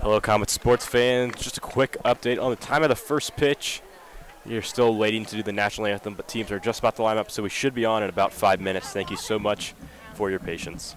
Hello, Comet sports fans. Just a quick update on the time of the first pitch. You're still waiting to do the national anthem, but teams are just about to line up, so we should be on in about 5 minutes. Thank you so much for your patience.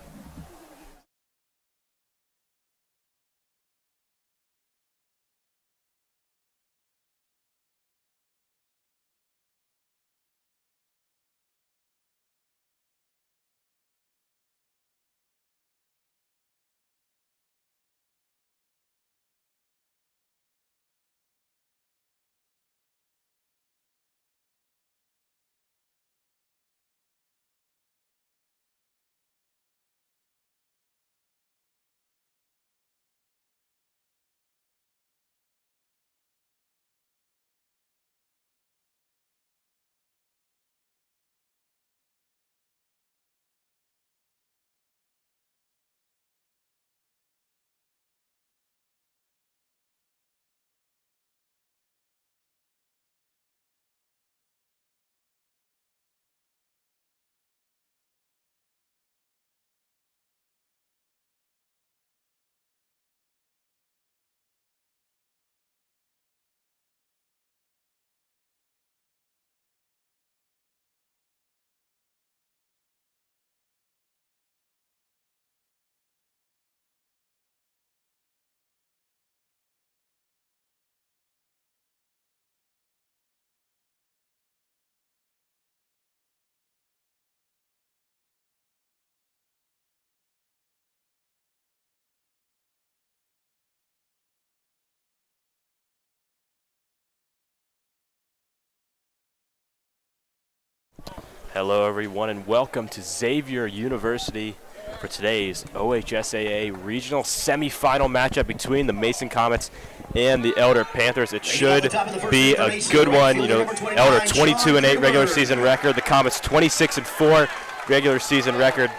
Hello, everyone, and welcome to Xavier University for today's OHSAA regional semifinal matchup between the Mason Comets and the Elder Panthers. It should be a good one. You know, Elder 22-8 regular season record. The Comets 26-4 regular season record.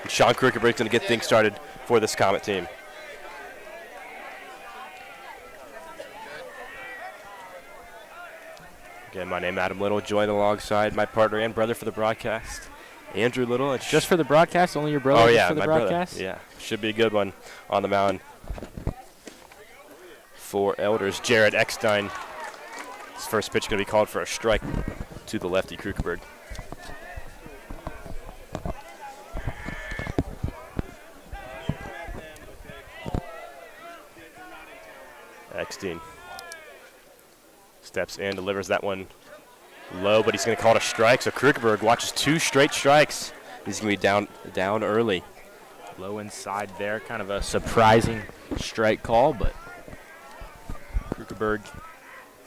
And Sean Krugerberg's going to get things started for this Comet team. Again, my name is Adam Little, joined alongside my partner and brother for the broadcast, Andrew Little. It's just for the broadcast? Only your brother? Oh, yeah, for the my broadcast? brother. Yeah, should be a good one on the mound. For Elders, Jared Eckstein. His first pitch going to be called for a strike to the lefty, Krugerberg. Eckstein steps in, delivers that one low, but he's going to call it a strike. So Krugerberg watches 2 straight strikes. He's going to be down early. Low inside there, kind of a surprising strike call, but Krugerberg,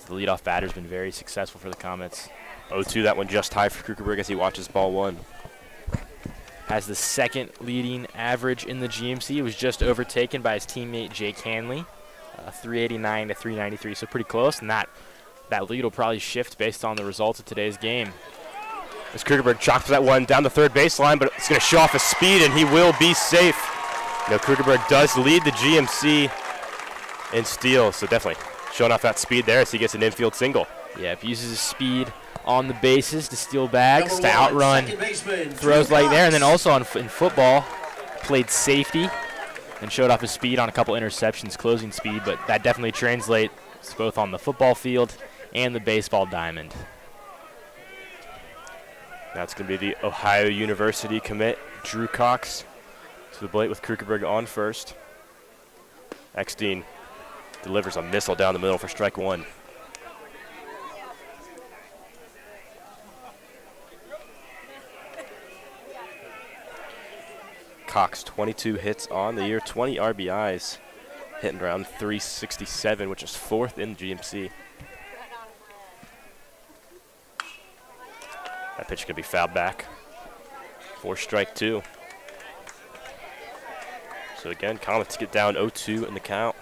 the leadoff batter, has been very successful for the Comets. 0-2, that one just high for Krugerberg as he watches ball 1. Has the second leading average in the GMC. It was just overtaken by his teammate Jake Hanley, 389 to 393, so pretty close, and that lead will probably shift based on the results of today's game. As Krugerberg chops that one down the third baseline, but it's going to show off his speed, and he will be safe. You know, Krugerberg does lead the GMC in steals, so definitely showing off that speed there as he gets an infield single. Yeah, he uses his speed on the bases to steal bags, to outrun throws like there, and then also in football, played safety and showed off his speed on a couple interceptions, closing speed, but that definitely translates both on the football field and the baseball diamond. That's going to be the Ohio University commit, Drew Cox, to the plate with Krugerberg on first. Eckstein delivers a missile down the middle for strike 1. Cox, 22 hits on the year, 20 RBIs, hitting around 367, which is 4th in the GMC. That pitch could be fouled back for strike 2. So again, Comets get down 0-2 in the count.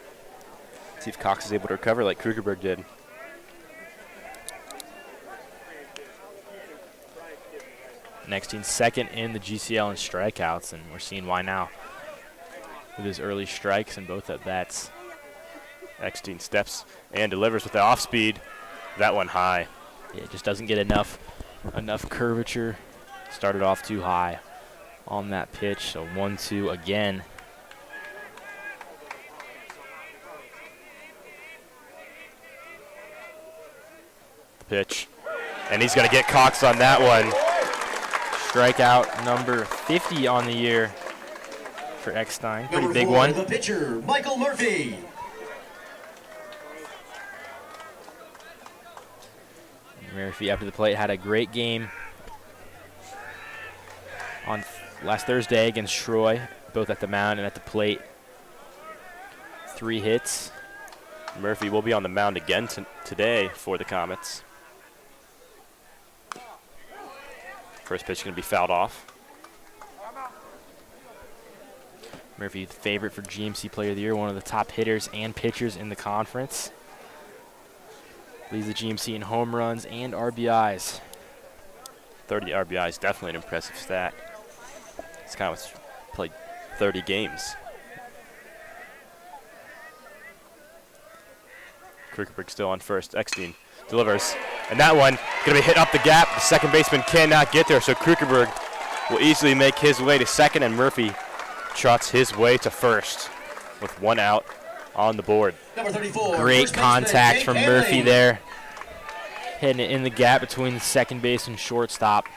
See if Cox is able to recover like Krugerberg did. Next team second in the GCL in strikeouts, and we're seeing why now with his early strikes and both at bats. Eckstein steps and delivers with the off speed. That one high. Yeah, it just doesn't get enough curvature. Started off too high on that pitch. So 1-2 again. pitch. And he's going to get Cox on that one. Strikeout number 50 on the year for Eckstein. Pretty big one. The pitcher, Michael Murphy. Murphy up to the plate, had a great game on last Thursday against Troy, both at the mound and at the plate. 3 hits. Murphy will be on the mound again today for the Comets. First pitch going to be fouled off. Murphy, the favorite for GMC Player of the Year, one of the top hitters and pitchers in the conference. Leads the GMC in home runs and RBIs. 30 RBIs, definitely an impressive stat. This Comets played 30 games. Krugerberg still on first. Eckstein delivers. And that one going to be hit up the gap. The second baseman cannot get there, so Krugerberg will easily make his way to second, and Murphy trots his way to first with 1 out on the board. Number 34. Great first contact baseman, from Jake Murphy Haley. there. Hitting it in the gap between the second base and shortstop.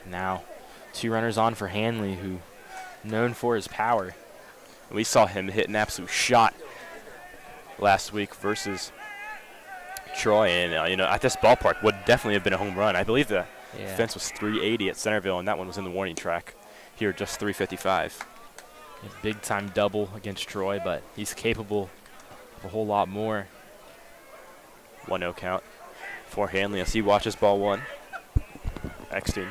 Now 2 runners on for Hanley, who known for his power. We saw him hit an absolute shot last week versus Troy, and at this ballpark would definitely have been a home run. I believe the fence was 380 at Centerville, and that one was in the warning track. Here, just 355. Big time double against Troy, but he's capable of a whole lot more. 1-0 count for Hanley as he watches ball 1. Eckstein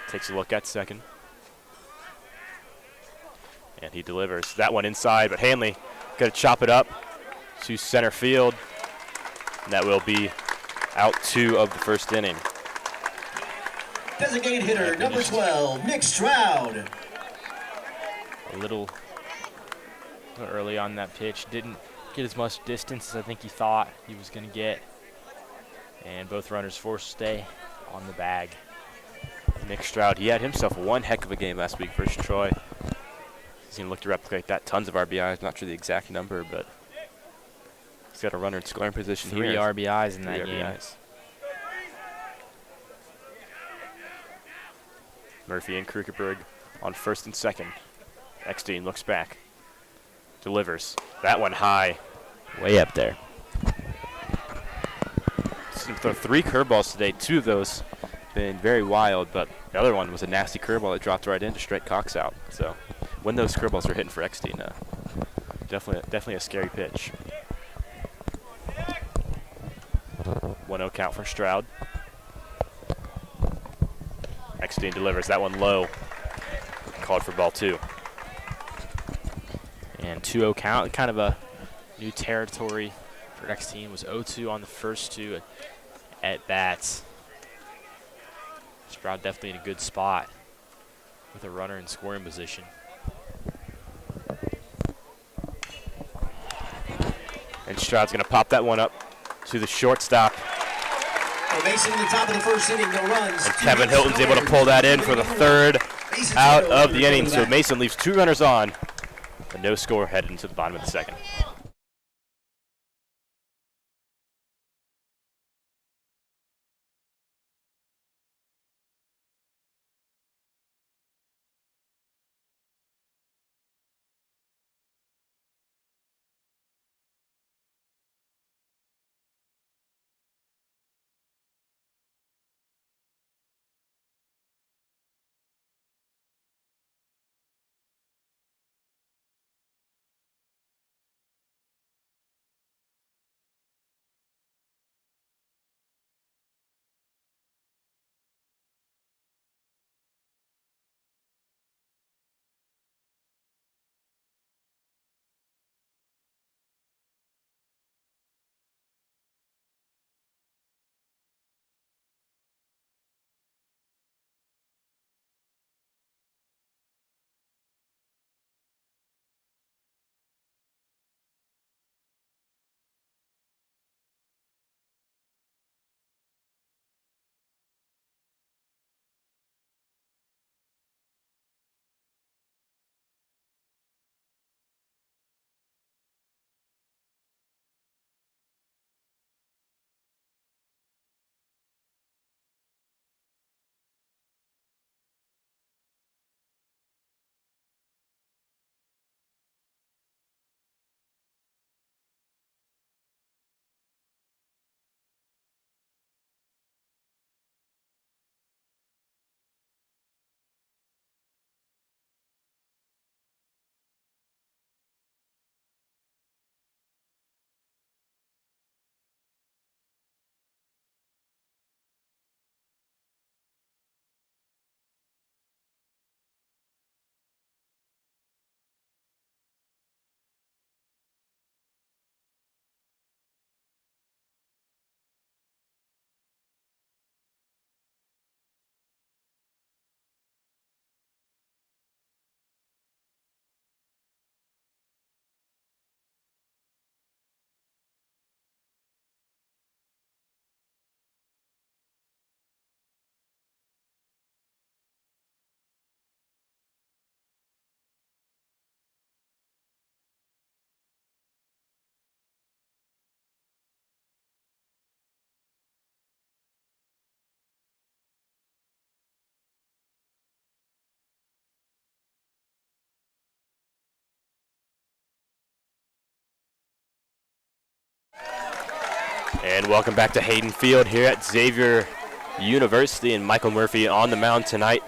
takes a look at second. And he delivers that one inside, but Hanley going to chop it up to center field. And that will be out 2 of the first inning. Designated hitter, number 12, Nick Stroud. A little early on that pitch. Didn't get as much distance as I think he thought he was going to get. And both runners forced to stay on the bag. Nick Stroud, he had himself one heck of a game last week versus Troy. He's going to look to replicate that. Tons of RBIs, not sure the exact number, but he's got a runner in scoring position 3 here. RBIs in 3 that game. RBIs. Murphy and Krugerberg on first and second. Eckstein looks back. Delivers. That one high. Way up there. He's going to throw 3 curveballs today. 2 of those been very wild, but the other one was a nasty curveball that dropped right in to strike Cox out. So when those curveballs are hitting for Eckstein, definitely a scary pitch. 1-0 count for Stroud. Eckstein delivers that one low. Called for ball 2. And 2-0 count, kind of a new territory for Eckstein. Was 0-2 on the first 2 at bats. Stroud definitely in a good spot with a runner in scoring position. And Stroud's going to pop that one up to the shortstop. Mason in the top of the first inning, no runs. And Kevin Hilton's able to pull that in for the 3rd out of the inning. So Mason leaves 2 runners on. And no score headed into the bottom of the 2nd. And welcome back to Hayden Field here at Xavier University, and Michael Murphy on the mound tonight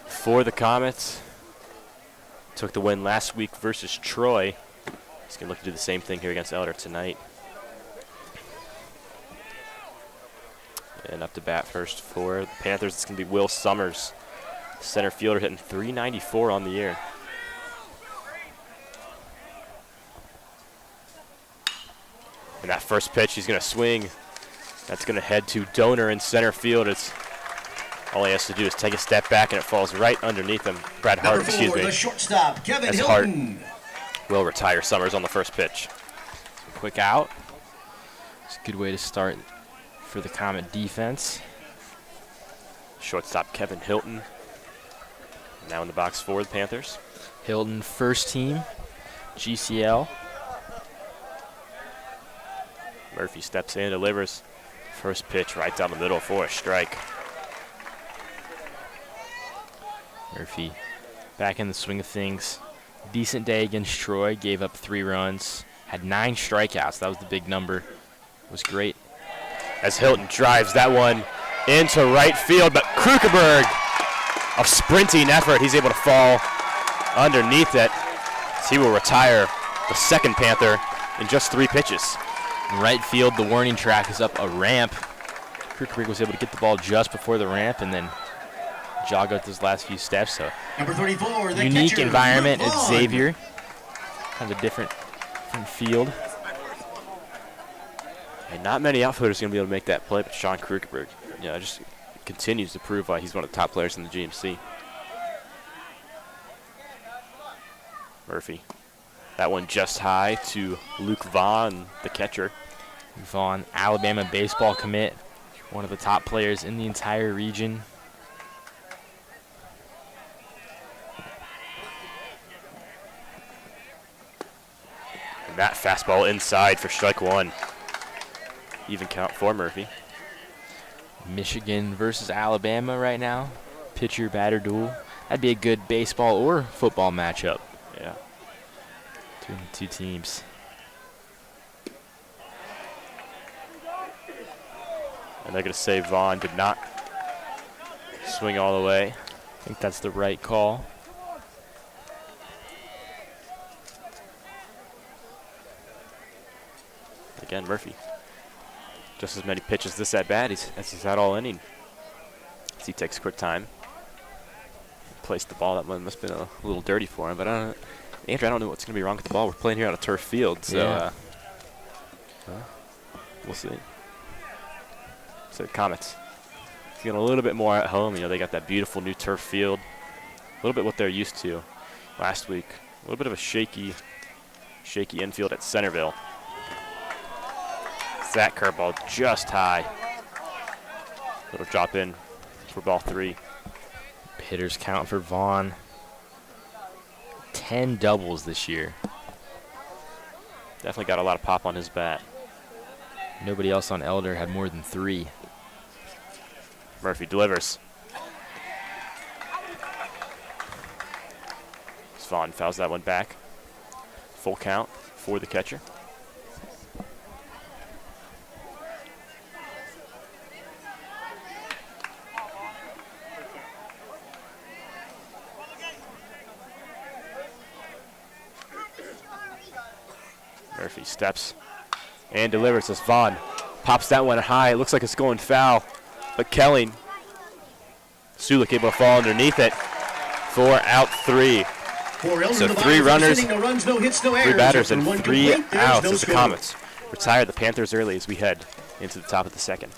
for the Comets. Took the win last week versus Troy. He's going to look to do the same thing here against Elder tonight. And up to bat first for the Panthers, it's going to be Will Summers, center fielder, hitting .394 on the year. And that first pitch, he's going to swing. That's going to head to Donor in center field. It's all he has to do is take a step back, and it falls right underneath him. Brad Hart, excuse me. The shortstop, Kevin As Hilton. Hart will retire Summers on the first pitch. Quick out. It's a good way to start for the Comet defense. Shortstop Kevin Hilton now in the box for the Panthers. Hilton, first team, GCL. Murphy steps in, delivers. First pitch right down the middle for a strike. Murphy back in the swing of things. Decent day against Troy, gave up 3 runs, had 9 strikeouts. That was the big number. It was great. As Hilton drives that one into right field, but Krukeberg, a sprinting effort, he's able to fall underneath it. He will retire the second Panther in just 3 pitches. In right field, the warning track is up a ramp. Krukeberg was able to get the ball just before the ramp and then jog out those last few steps. So Number 34, the unique catcher, environment Luke at Vaughn. Xavier. Kind of a different field. And not many outfielders are going to be able to make that play, but Sean Krukeberg, just continues to prove why he's one of the top players in the GMC. Murphy. That one just high to Luke Vaughn, the catcher. Vaughn, Alabama baseball commit, one of the top players in the entire region. And that fastball inside for strike 1. Even count for Murphy. Michigan versus Alabama right now. Pitcher-batter duel. That'd be a good baseball or football matchup Yeah. between the 2 teams. And they're going to say Vaughn did not swing all the way. I think that's the right call. Again, Murphy. Just as many pitches this at bat as he's had all inning. As he takes a quick time. Placed the ball. That one must have been a little dirty for him. But Andrew, I don't know what's going to be wrong with the ball. We're playing here on a turf field. So we'll see. So Comets feeling a little bit more at home. They got that beautiful new turf field. A little bit what they're used to last week. A little bit of a shaky infield at Centerville. That curveball just high. Little drop in for ball 3. Hitters count for Vaughn. 10 doubles this year. Definitely got a lot of pop on his bat. Nobody else on Elder had more than 3. Murphy delivers. Vaughn fouls that one back. Full count for the catcher. Murphy steps and delivers as Vaughn pops that one high. It looks like it's going foul, but Kelling, Sulik able to fall underneath it for out 3. So 3 runners, 3 batters, and 3 outs as the Comets retire the Panthers early as we head into the top of the second.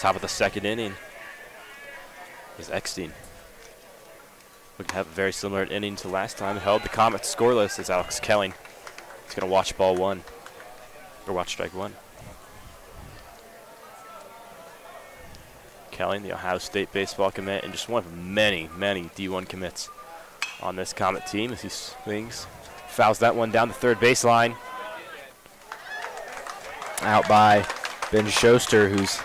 Top of the second inning is Eckstein. We have a very similar inning to last time. Held the Comets scoreless as Alex Kelling is going to watch ball one, or watch strike one. Kelling, the Ohio State baseball commit, and just one of many, many D1 commits on this Comet team as he swings. Fouls that one down the third baseline. Out by Ben Schuster, who's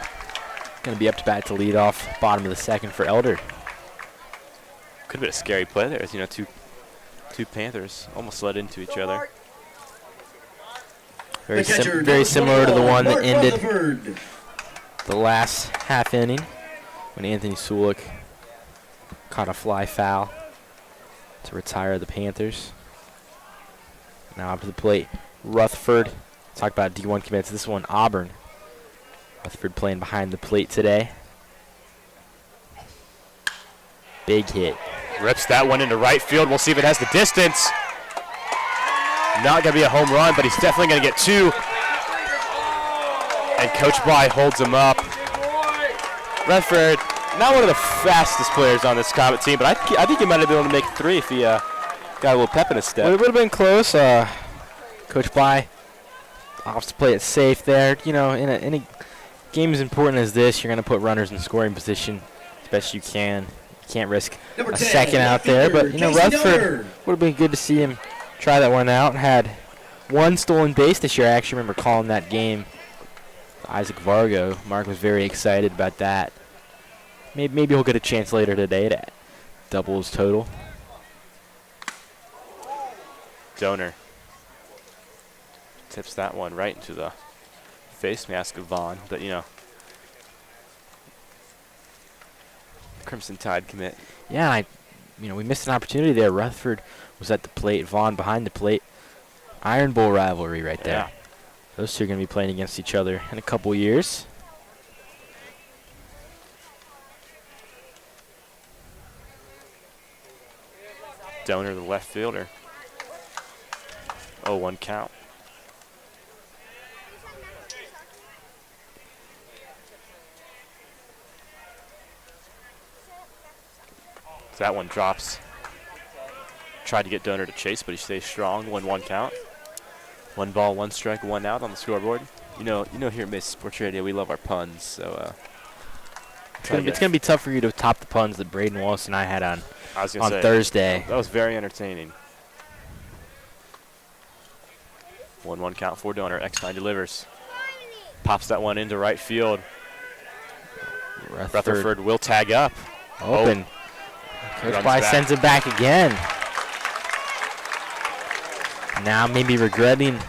going to be up to bat to lead off bottom of the second for Elder. Could have been a scary play there. You know, two Panthers almost slid into each other. Very similar to the one that ended the last half inning when Anthony Sulik caught a fly foul to retire the Panthers. Now up to the plate, Rutherford. Talk about D1 commits. This one, Auburn. Rutherford playing behind the plate today. Big hit. Rips that one into right field. We'll see if it has the distance. Not going to be a home run, but he's definitely going to get two. And Coach Bly holds him up. Rutherford, not one of the fastest players on this Comet team, but I think he might have been able to make three if he got a little pep in his step. Well, it would have been close. Coach Bly opts to play it safe there. You know, in a game as important as this, you're going to put runners in scoring position as best you can. You can't risk a second out there. But, you know, Rutherford would have been good to see him try that one out. Had one stolen base this year. I actually remember calling that game. Isaac Vargo. Mark was very excited about that. Maybe he'll get a chance later today to double his total. Donor tips that one right into the face mask of Vaughn, but you know, Crimson Tide commit. Yeah, we missed an opportunity there. Rutherford was at the plate, Vaughn behind the plate. Iron Bowl rivalry right there. Yeah. Those two are going to be playing against each other in a couple years. Donor, the left fielder. 0-1 count. That one drops. Tried to get Donor to chase, but he stays strong. 1-1 count. 1 ball, 1 strike, 1 out on the scoreboard. You know, here at Mason Sports Radio, we love our puns. So it's gonna be tough for you to top the puns that Braden Wallace and I had on Thursday. That was very entertaining. 1-1 count for Donor. X9 delivers. Pops that one into right field. Rutherford will tag up. Open. Coach Bly sends it back again. Now maybe regretting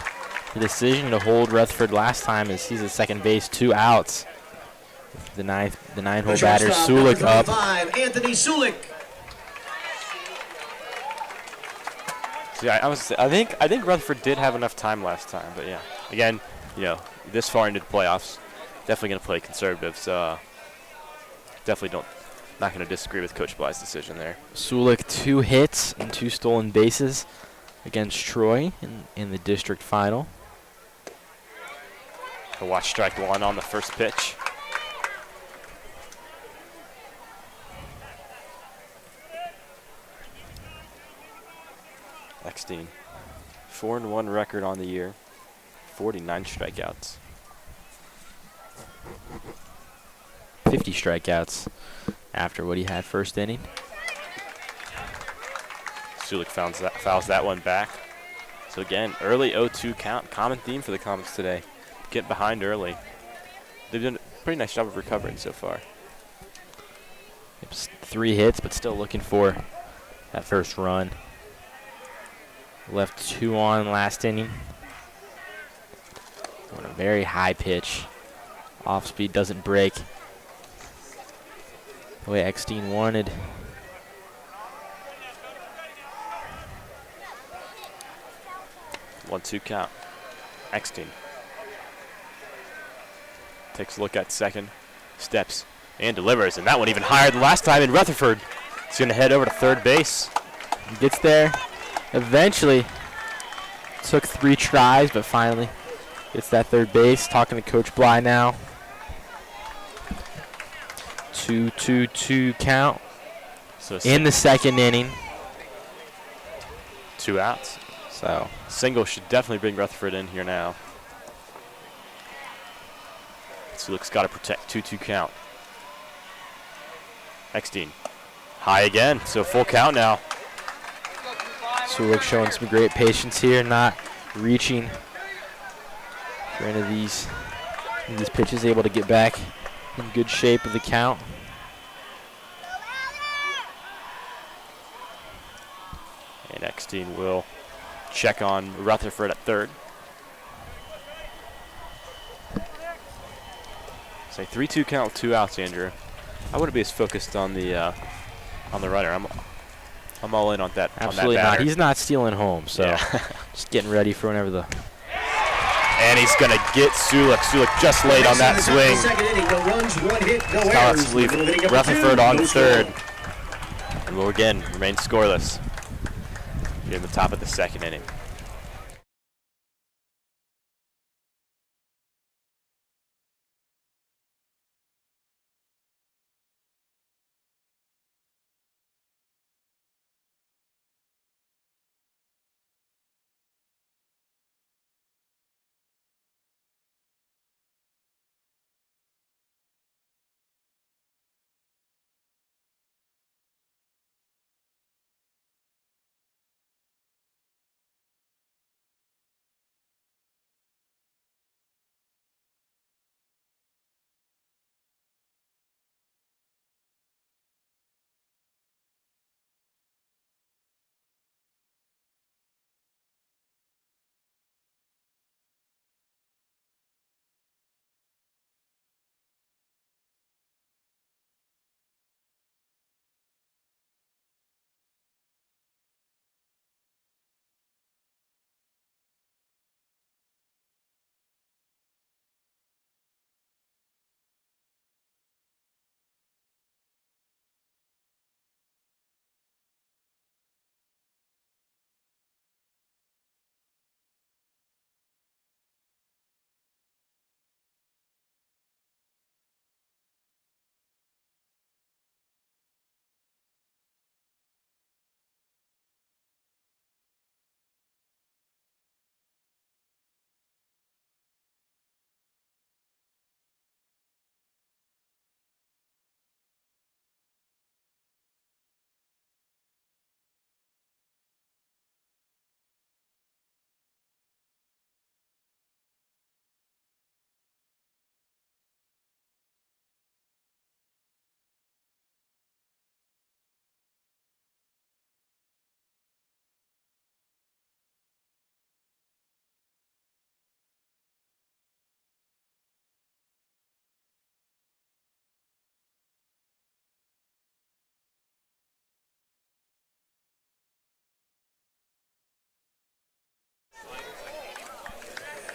the decision to hold Rutherford last time as he's at second base, 2 outs. The nine-hole batter, Sulik up. Anthony Sulik. See, I think Rutherford did have enough time last time, but yeah. Again, you know, this far into the playoffs, definitely going to play conservative. So definitely not going to disagree with Coach Bly's decision there. Sulik 2 hits and 2 stolen bases against Troy in the district final. He'll watch strike one on the first pitch. Eckstein, 4-1 record on the year, 49 strikeouts. 50 strikeouts after what he had first inning. Sulik fouls that one back. So again, early 0-2 count. Common theme for the Comets today. Get behind early. They've done a pretty nice job of recovering so far. 3 hits, but still looking for that first run. Left 2 on last inning. On a very high pitch. Off speed doesn't break. The way Eckstein wanted. One-two count. Eckstein takes a look at second, steps, and delivers. And that one even higher than last time. And Rutherford is going to head over to third base. He gets there. Eventually took 3 tries, but finally gets that third base. Talking to Coach Bly now. 2-2-2 count So in the second inning. 2 outs. So Single should definitely bring Rutherford in here now. Sulik's got to protect. 2-2 count. Eckstein. High again, so full count now. Sulik showing some great patience here, not reaching for any of these pitches, able to get back in good shape of the count. And Eckstein will check on Rutherford at third. Say 3-2 count with 2 outs, Andrew. I wouldn't be as focused on the runner. I'm all in on that. Absolutely on that batter. not. He's not stealing home, so Yeah. just getting ready for whenever the. And he's gonna get Sulik. Sulik just laid on that swing. Second inning, no runs, 1 hit, no Now errors. let's leave Middle of inning number Rutherford 2, on no third. score. And we'll again remain scoreless here in the top of the second inning.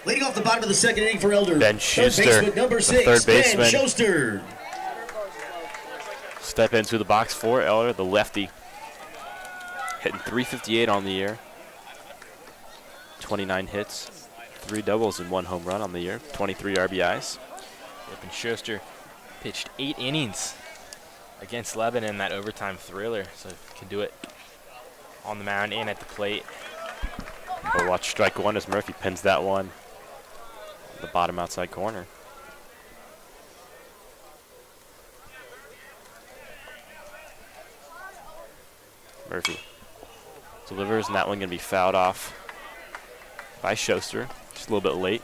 Leading off the bottom of the second inning for Elder. Ben Schuster, Third baseman, number the 6, third baseman. Ben Schuster. Step into the box for Elder, the lefty. Hitting .358 on the year. 29 hits, 3 doubles and 1 home run on the year. 23 RBIs. Yep, and Schuster pitched 8 innings against Lebanon in that overtime thriller, so he can do it on the mound and at the plate. We'll watch strike one as Murphy pins that one. The bottom outside corner. Murphy delivers, and that one going to be fouled off by Schuster. Just a little bit late.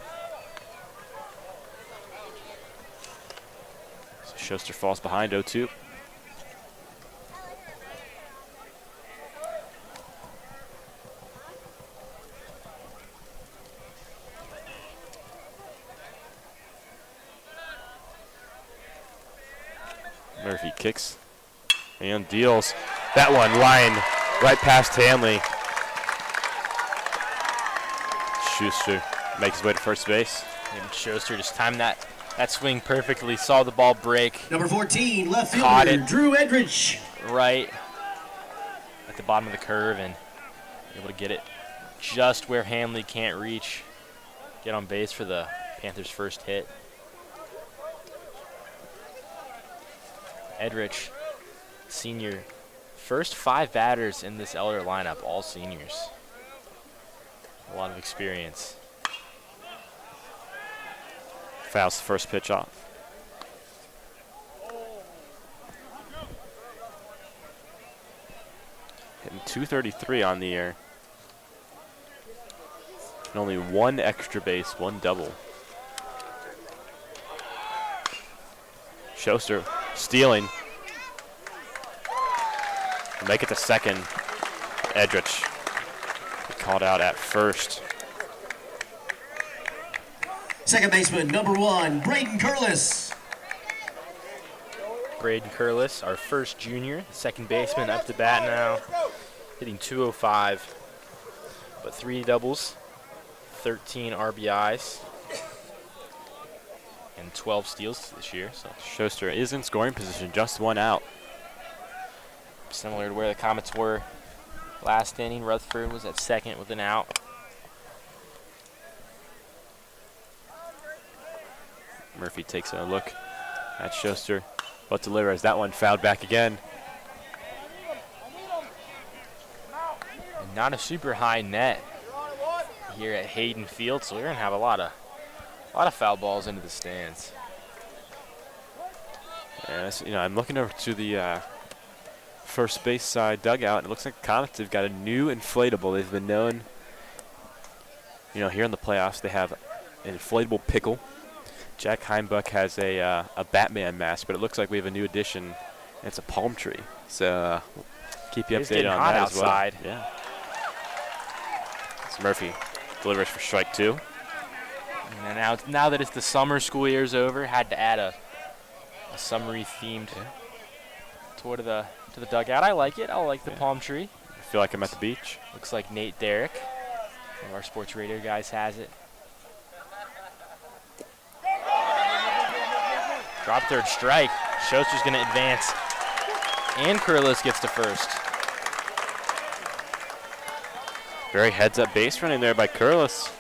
So Schuster falls behind 0-2. Murphy kicks and deals. That one line right past Hanley. Schuster makes his way to first base. And Schuster just timed that swing perfectly, saw the ball break Number 14, left Caught fielder, it. Drew Edrich. right at the bottom of the curve and able to get it just where Hanley can't reach. Get on base for the Panthers' first hit. Edrich, senior. First 5 batters in this Elder lineup, all seniors. A lot of experience. Fouls the first pitch off. Hitting 233 on the year. And only 1 extra base, 1 double. Schuster stealing. Make it to second. Edrich called out at first. Second baseman, number 1, Braden Curlis. Braden Curlis, our first junior, second baseman up to bat now, hitting 205, but 3 doubles, 13 RBIs, and 12 steals this year. So Schuster is in scoring position, just 1 out. similar to where the Comets were last inning. Rutherford was at second with an out. Murphy takes a look at Schuster, but delivers. That one fouled back again. And not a super high net here at Hayden Field, so we're gonna have a lot of foul balls into the stands. And I'm looking over to the first base side dugout, and it looks like the Comets have got a new inflatable. They've been known, here in the playoffs, they have an inflatable pickle. Jack Heimbuck has a Batman mask, but it looks like we have a new addition, and it's a palm tree. So keep you It's updated getting on hot that outside. as well. Yeah. So Murphy delivers for strike 2. And now that it's the summer school year's over, had to add a summery themed tour to the dugout. I like it. I like the palm tree. I feel like I'm at the beach. Looks like Nate Derrick, one of our sports radio guys, has it. Drop third strike. Schuster's going to advance. And Curlis gets to first. Very heads-up base running there by Curlis.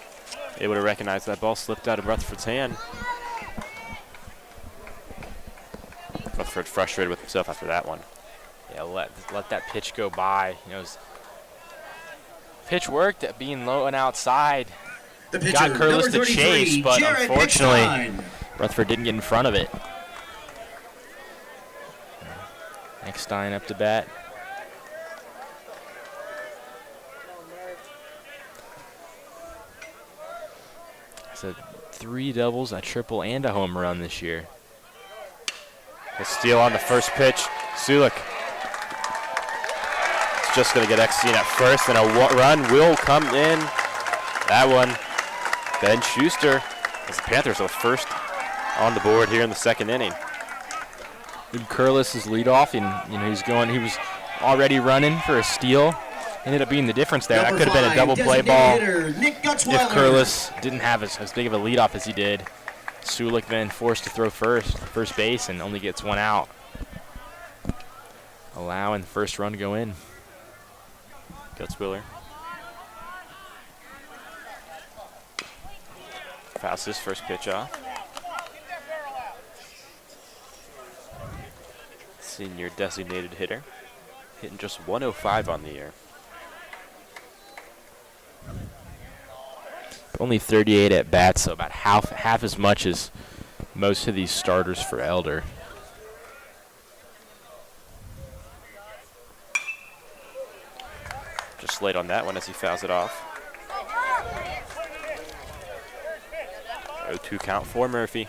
Able to recognize that ball slipped out of Rutherford's hand. Rutherford frustrated with himself after that one. Yeah, let that pitch go by. Pitch worked at being low and outside. The pitcher, Got Curlis number to 33, chase, but Jared unfortunately, Eckstein. Rutherford didn't get in front of it. Eckstein up to bat. So 3 doubles, a triple, and a home run this year. A steal on the first pitch. Sulik. It's just going to get Eckstein at first, and a run will come in. That one, Ben Schuster, as the Panthers are the first on the board here in the second inning. And Curlis is leadoff, and he was already running for a steal. Ended up being the difference there. That Number could have been a 5, double play designated ball hitter, Nick if Gutzweiler. Curlis didn't have as big of a leadoff as he did. Sulik then forced to throw first base, and only gets 1 out, allowing the first run to go in. Gutzwiller. Fouls his first pitch off. Senior designated hitter. Hitting just 105 on the year. Only 38 at bats, so about half as much as most of these starters for Elder. Just late on that one as he fouls it off. 0-2 count for Murphy.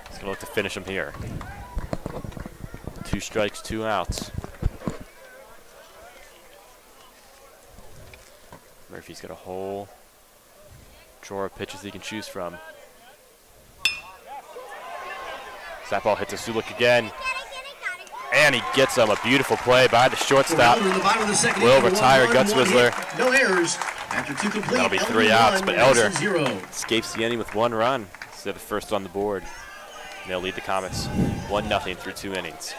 He's going to look to finish him here. 2 strikes, 2 outs. Murphy's got a whole drawer of pitches he can choose from. That ball hits a Sulik again. And he gets him. A beautiful play by the shortstop. Will retire Gutzwiller. No errors. After 2 complete, That'll be 3 outs, but Elder escapes the inning with 1 run instead of first on the board. And they'll lead the Comets 1-0 through 2 innings.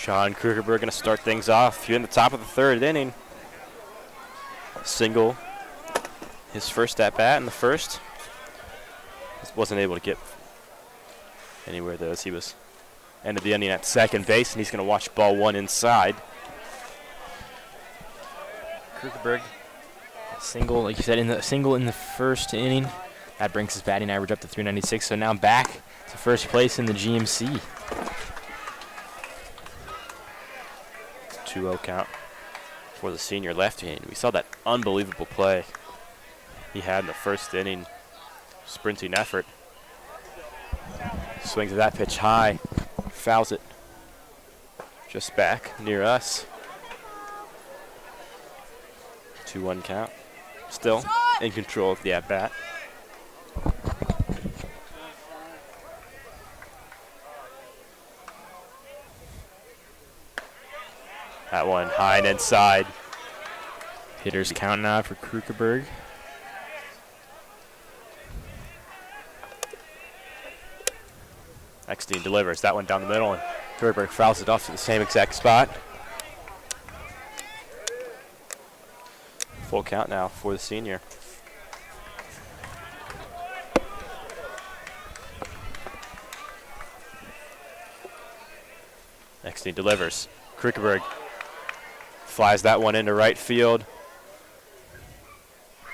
Sean Krugerberg going to start things off here in the top of the third inning. Single, his first at bat in the first. Wasn't able to get anywhere though, as he was ended the inning at second base, and he's going to watch ball one inside. Krugerberg, single, like you said, in the first inning. That brings his batting average up to 396. So now back to first place in the GMC. 2-0 count for the senior left-handed. We saw that unbelievable play he had in the first inning, sprinting effort. Swings at that pitch high, fouls it just back near us. 2-1 count. Still in control of the at-bat. That one high and inside. Hitters count now for Krugerberg. Eckstein delivers that one down the middle, and Krugerberg fouls it off to the same exact spot. Full count now for the senior. Eckstein delivers. Krugerberg flies that one into right field.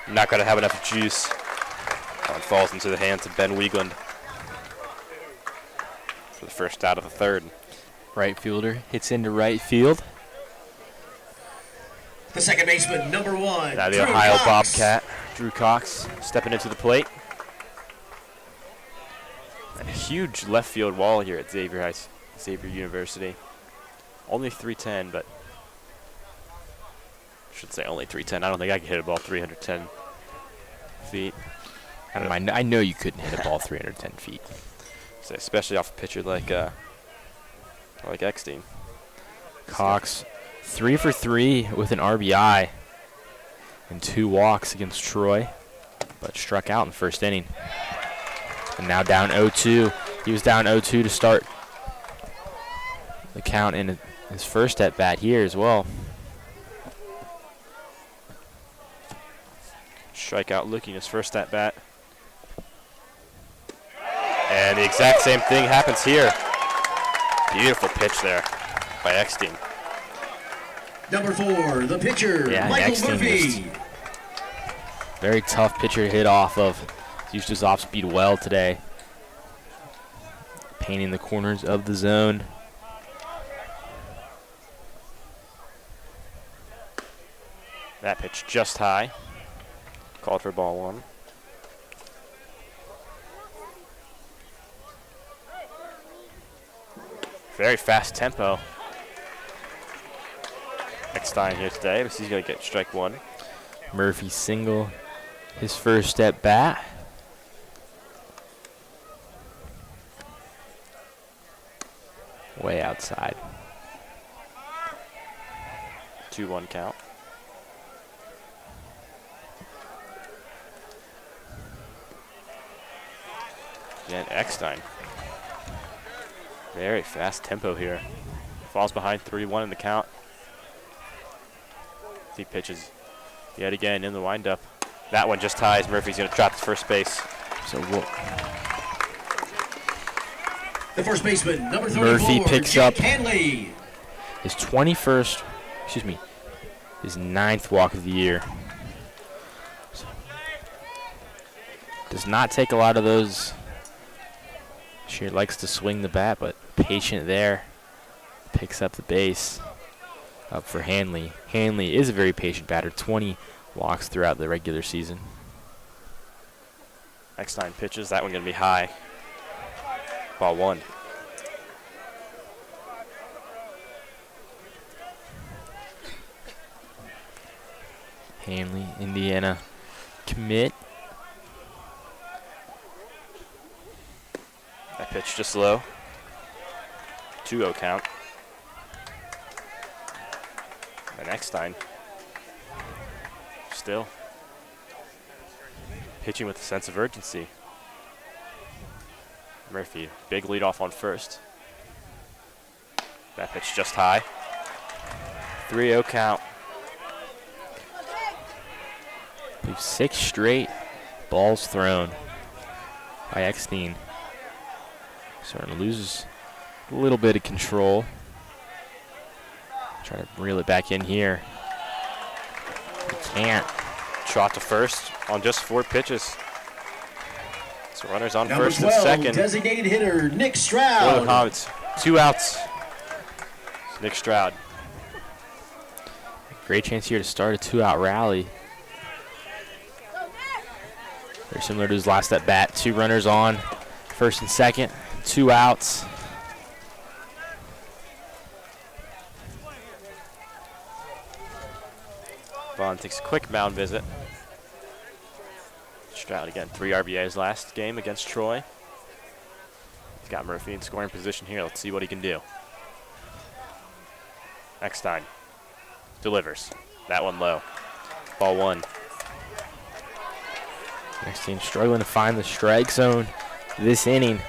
Not going to have enough juice. That one falls into the hands of Ben Wiegland for the first out of the third. Right fielder hits into right field. The second baseman, number 1. Now the Drew Ohio Cox. Bobcat, Drew Cox, stepping into the plate. A huge left field wall here at Xavier University. Only 310, but I should say only 310. I don't think I can hit a ball 310 feet. I know you couldn't hit a ball 310 feet. So especially off a pitcher like Eckstein. Cox 3 for 3 with an RBI and 2 walks against Troy, but struck out in the first inning. And now down 0-2. He was down 0-2 to start the count in his first at bat here as well. Strikeout looking his first at bat. And the exact same thing happens here. Beautiful pitch there by Eckstein. Number 4, the pitcher, Yeah, Michael Eckstein Murphy. Very tough pitcher to hit off of. He's used his off speed well today. Painting the corners of the zone. That pitch just high. Called for ball one. Very fast tempo. Eckstein here today, but he's going to get strike one. Murphy single his first at bat. Way outside. 2-1 count. Again, Eckstein. Very fast tempo here. Falls behind 3-1 in the count. He pitches yet again in the windup. That one just ties. Murphy's going to drop to first base. So The first baseman, number 34, Murphy picks Jake up Hanley. his 21st, his 9th walk of the year. So, does not take a lot of those. Sure likes to swing the bat, but patient there. Picks up the base. Up for Hanley. Hanley is a very patient batter. 20 walks throughout the regular season. Eckstein pitches. That one going to be high. Ball one. Hanley, Indiana commit. That pitch just low. 2-0 count. And Eckstein still pitching with a sense of urgency. Murphy, big lead off on first. That pitch just high. 3-0 count. We've 6 straight balls thrown by Eckstein. Starting to lose a little bit of control. Trying to reel it back in here. He can't. Trot to first on just 4 pitches. So runners on Number first 12, and second. designated hitter Nick For the Stroud. Comets. 2 outs. Nick Stroud. Great chance here to start a 2-out rally. Very similar to his last at bat. 2 runners on, first and second, 2 outs. Vaughn takes a quick mound visit. Stroud again, 3 RBIs last game against Troy. He's got Murphy in scoring position here. Let's see what he can do. Eckstein delivers. That one low. Ball 1. Next team struggling to find the strike zone this inning.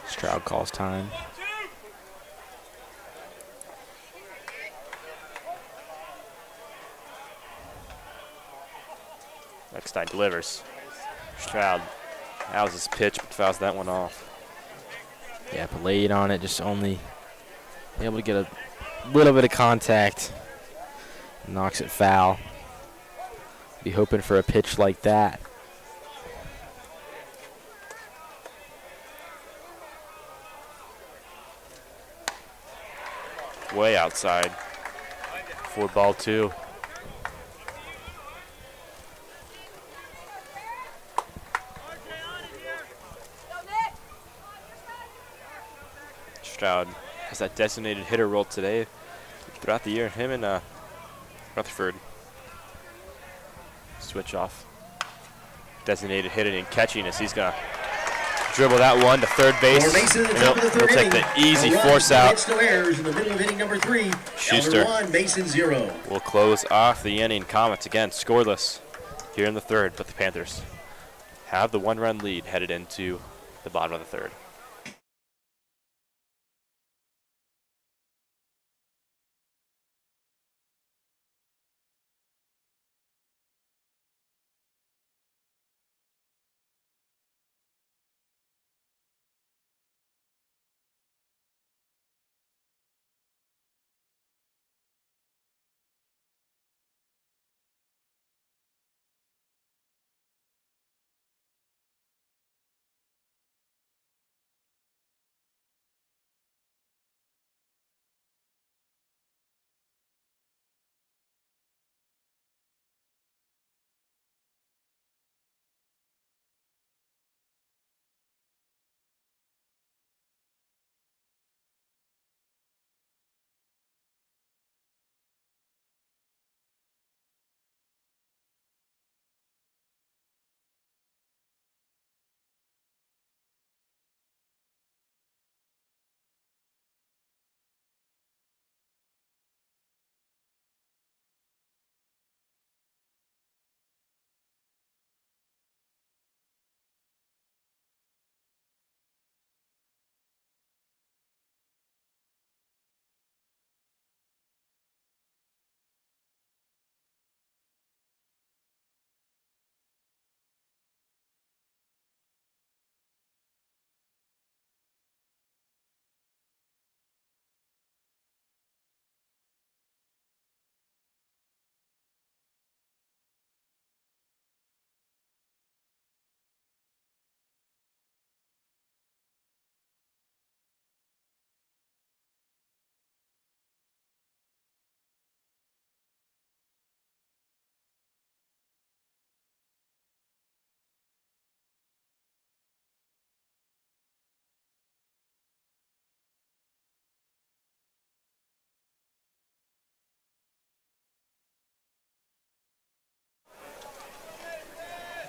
Stroud calls time. Eckstein delivers. Stroud. That was his pitch, but fouls that one off. Yeah, but laid on it, just only able to get a little bit of contact. Knocks it foul. Be hoping for a pitch like that. Way outside. For ball 2. Stroud has that designated hitter role today throughout the year. Him and Rutherford switch off. Designated hitting and catching as he's going to dribble that one to third base. And he'll take the easy force out. No errors in the middle of inning number 3. Schuster 1, Mason 0. will close off the inning. Comets again scoreless here in the third, but the Panthers have the 1-run lead headed into the bottom of the third.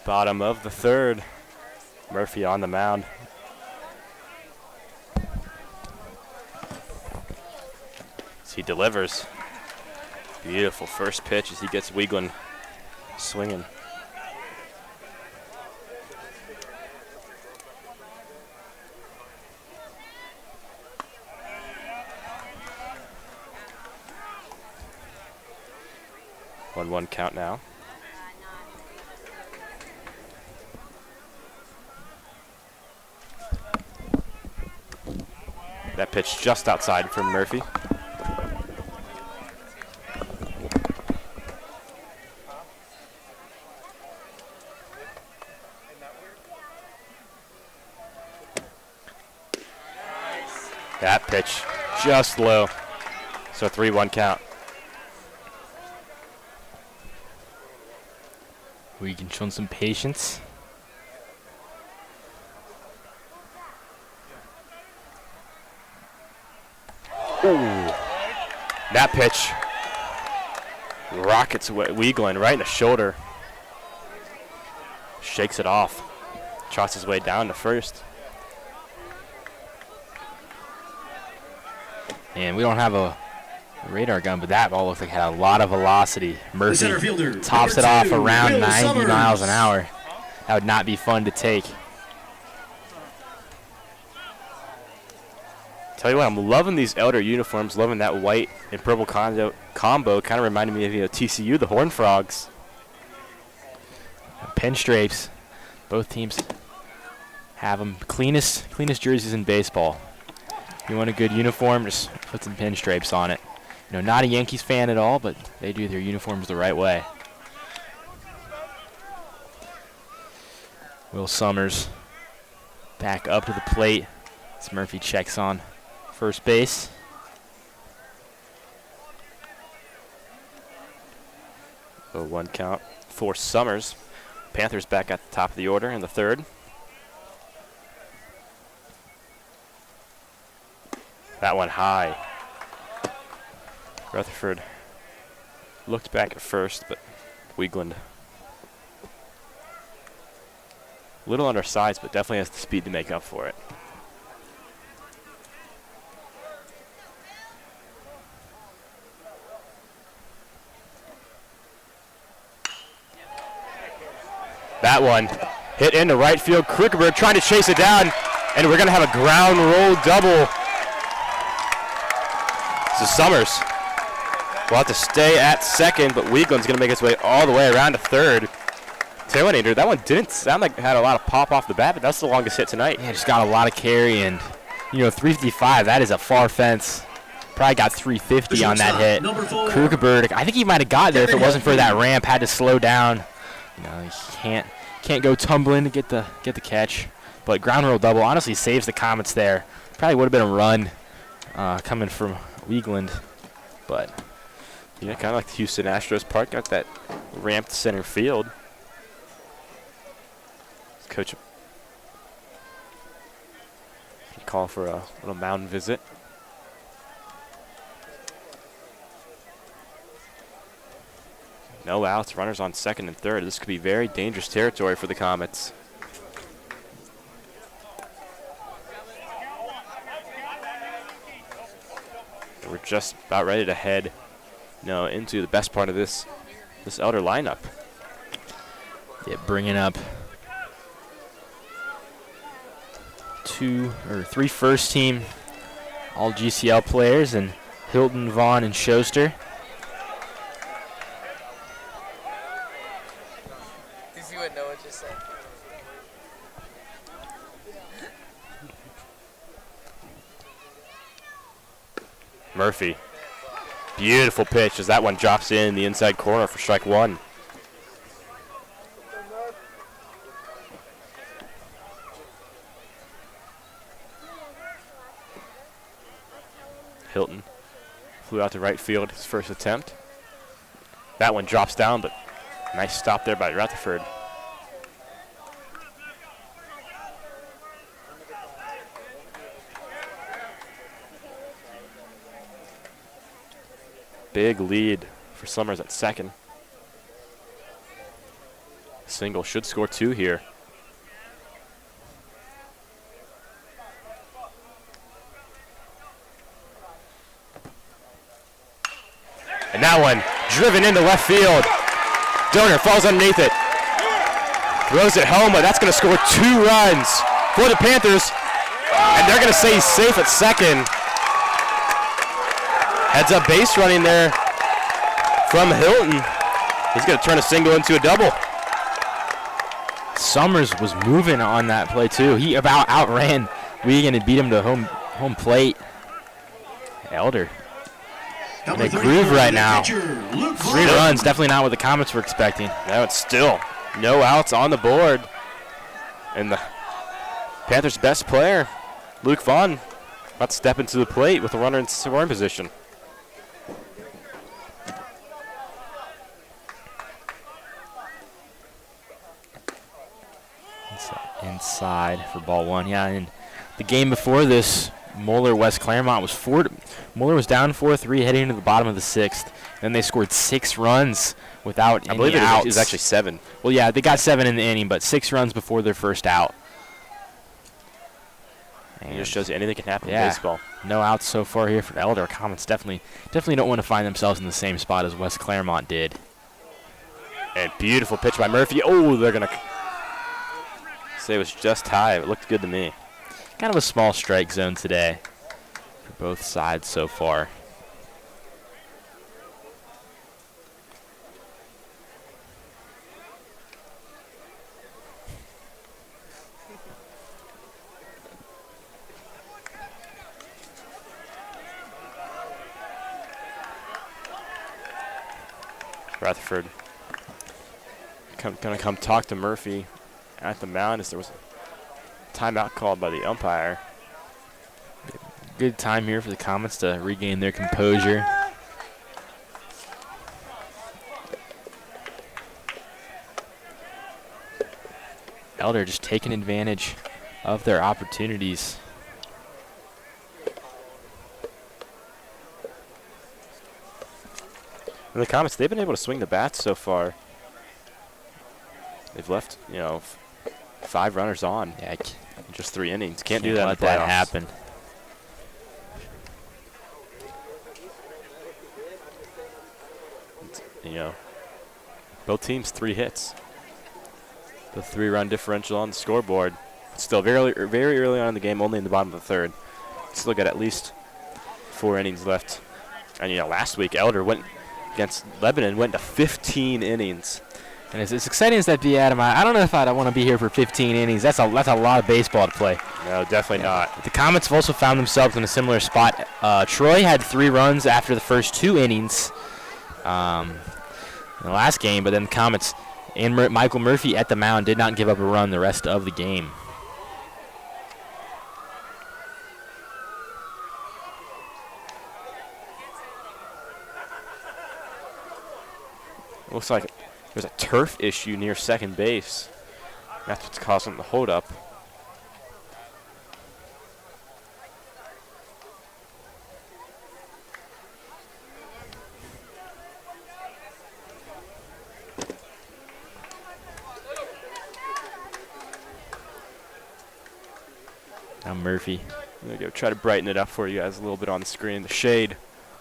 Bottom of the third. Murphy on the mound. As he delivers. Beautiful first pitch as he gets Weigland swinging. 1-1 count now. That pitch just outside from Murphy. That pitch just low. So 3-1 count. We can show some patience. Ooh. That pitch rockets Weigland right in the shoulder. Shakes it off. Trots his way down to first. And we don't have a radar gun, but that ball looked like it had a lot of velocity. Murphy tops it off around 90 miles an hour. That would not be fun to take. Tell you what, I'm loving these Elder uniforms, loving that white and purple combo. Kind of reminded me of TCU, the Horned Frogs. Pinstripes. Both teams have them. Cleanest jerseys in baseball. You want a good uniform, just put some pinstripes on it. You know, not a Yankees fan at all, but they do their uniforms the right way. Will Summers back up to the plate as Murphy checks on first base. So 1 count for Summers. Panthers back at the top of the order in the third. That one high. Rutherford looked back at first, but Weigland a little undersized, but definitely has the speed to make up for it. That one hit into right field. Krugerberg trying to chase it down, and we're going to have a ground roll double. So Summers will have to stay at second, but Weigland's going to make his way all the way around to third. Tell you what, Andrew, that one didn't sound like it had a lot of pop off the bat, but that's the longest hit tonight. Yeah, just got a lot of carry, and, 355, that is a far fence. Probably got 350 on that hit. Krugerberg, I think he might have got there if it wasn't for that ramp, had to slow down. He can't go tumbling to get the catch. But ground roll double honestly saves the Comets there. Probably would have been a run coming from Weigland, but kind of like the Houston Astros Park, got that ramp to center field. Coach call for a little mound visit. No outs, runners on second and third. This could be very dangerous territory for the Comets. We're just about ready to head into the best part of this Elder lineup. Yeah, bringing up 3 first team all GCL players, and Hilton, Vaughn, and Schuster. You would know what you said. Murphy. Beautiful pitch as that one drops in the inside corner for strike one. Hilton flew out to right field his first attempt. That one drops down, but nice stop there by Rutherford. Big lead for Summers at second. Single should score 2 here. And that one driven into left field. Donor falls underneath it. Throws it home, but that's going to score 2 runs for the Panthers. And they're going to say he's safe at second. Heads up base running there from Hilton. He's going to turn a single into a double. Summers was moving on that play too. He about outran Wiegand and beat him to home plate. Elder in a groove right now. 3 runs, definitely not what the Comets were expecting. Now it's still no outs on the board. And the Panthers' best player, Luke Vaughn, about to step into the plate with a runner in scoring position. Inside for ball 1. Yeah, and the game before this, West Claremont was Moeller was down 4-3 heading into the bottom of the 6th. Then they scored 6 runs without any outs. I believe it was actually 7. Well, yeah, they got 7 in the inning, but 6 runs before their first out. And it just shows you anything can happen in baseball. No outs so far here for the Elder. Comets definitely don't want to find themselves in the same spot as West Claremont did. And beautiful pitch by Murphy. Oh, they're going to say it was just high. It looked good to me. Kind of a small strike zone today for both sides so far. Rutherford gonna come talk to Murphy at the mound as there was a timeout called by the umpire. Good time here for the Comets to regain their composure. Elder just taking advantage of their opportunities. And the Comets, they've been able to swing the bats so far. They've left, 5 runners on. Yeah, in just 3 innings. Can't do that let in the playoffs. that happen. Both teams 3 hits. The 3-run differential on the scoreboard. Still very early on in the game, only in the bottom of the 3rd. Still got at least 4 innings left. And last week Elder went against Lebanon, went to 15 innings. And as exciting as that be, Adam, I don't know if I'd want to be here for 15 innings. That's a lot of baseball to play. No, definitely not. The Comets have also found themselves in a similar spot. Troy had 3 runs after the first 2 innings in the last game, but then the Comets and Michael Murphy at the mound did not give up a run the rest of the game. Looks like there's a turf issue near second base. That's what's causing the holdup. Now Murphy. I'm going to go try to brighten it up for you guys a little bit on the screen. The shade,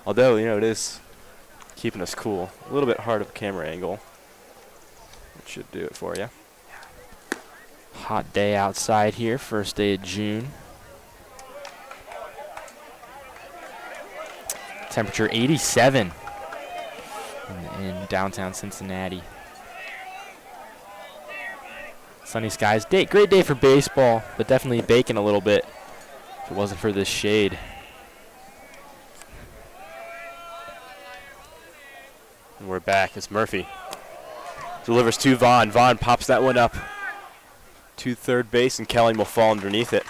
although, it is keeping us cool. A little bit hard of a camera angle. It should do it for you. Hot day outside here, first day of June. Temperature 87 in downtown Cincinnati. Sunny skies. Great day for baseball, but definitely baking a little bit if it wasn't for this shade. And we're back. It's Murphy. Delivers to Vaughn. Vaughn pops that one up to third base, and Kelly will fall underneath it.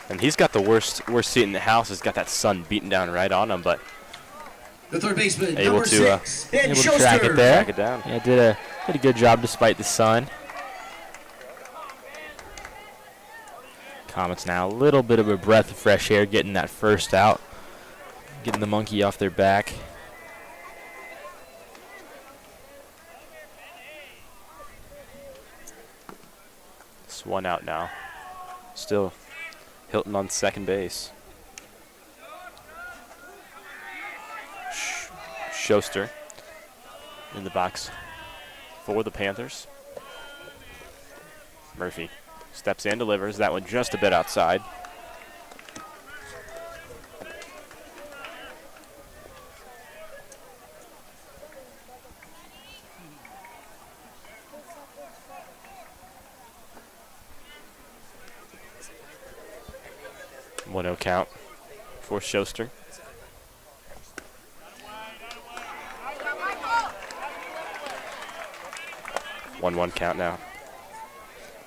And he's got the worst seat in the house. He's got that sun beating down right on him, but the third baseman, able to track it there. track it down. Yeah, did a good job despite the sun. Comets now a little bit of a breath of fresh air, getting that first out, getting the monkey off their back. It's 1 out now. Still Hilton on second base. Schuster in the box for the Panthers. Murphy steps in, delivers that one just a bit outside. 1-0 count for Schuster. One count now.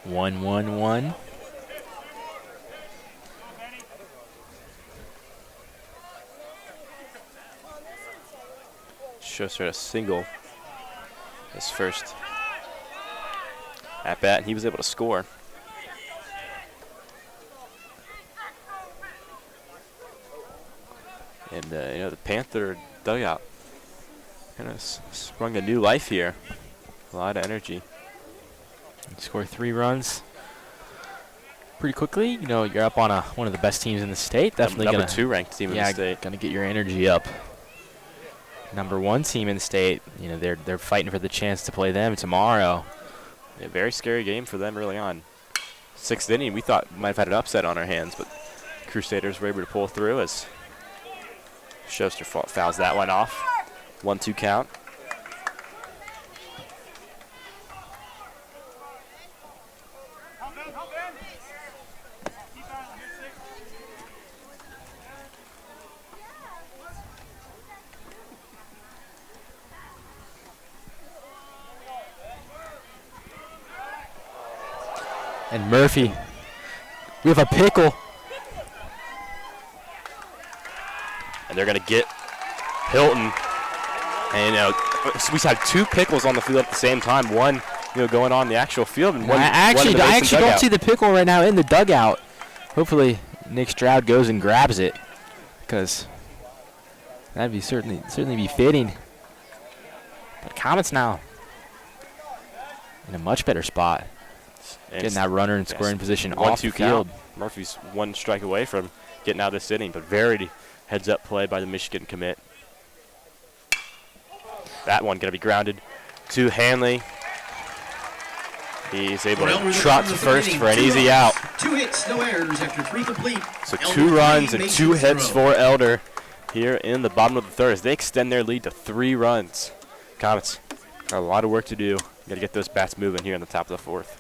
1-1-1. Schuster had a single his first at bat, and he was able to score. And the Panther dugout kind of sprung a new life here. A lot of energy. Score 3 runs pretty quickly. You're up on one of the best teams in the state. Definitely number gonna, 2 ranked team in the state. Gonna get your energy up. Number 1 team in the state. They're fighting for the chance to play them tomorrow. A very scary game for them early on. 6th inning, we thought we might have had an upset on our hands, but Crusaders were able to pull through as Schuster fouls that one off. 1-2 count. And Murphy, we have a pickle. And they're going to get Hilton. And we had 2 pickles on the field at the same time. One, going on the actual field, and one. I actually dugout. don't see the pickle right now in the dugout. Hopefully, Nick Stroud goes and grabs it, because that'd be certainly be fitting. But Comets now in a much better spot, getting that runner in scoring position off the field. Murphy's 1 strike away from getting out of this inning, but very heads-up play by the Michigan commit. That one going to be grounded to Hanley. He's able to trot to first for an easy out. 2 hits, no errors after 3 complete. So 2 runs and 2 hits for Elder here in the bottom of the 3rd as they extend their lead to 3 runs. Comets got a lot of work to do. Got to get those bats moving here in the top of the 4th.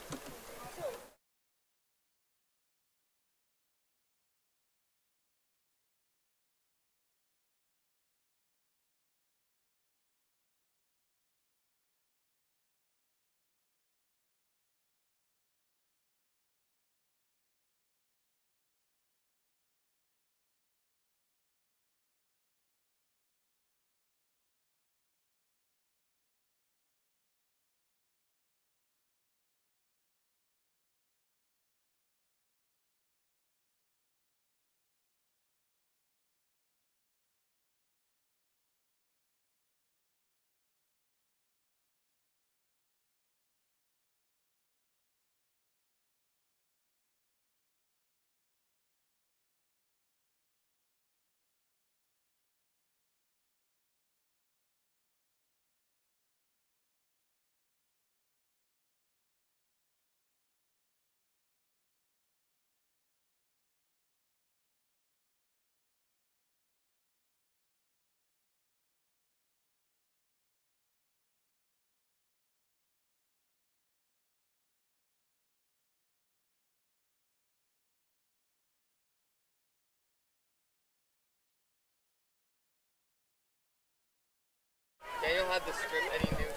Daniel had the strip and he knew.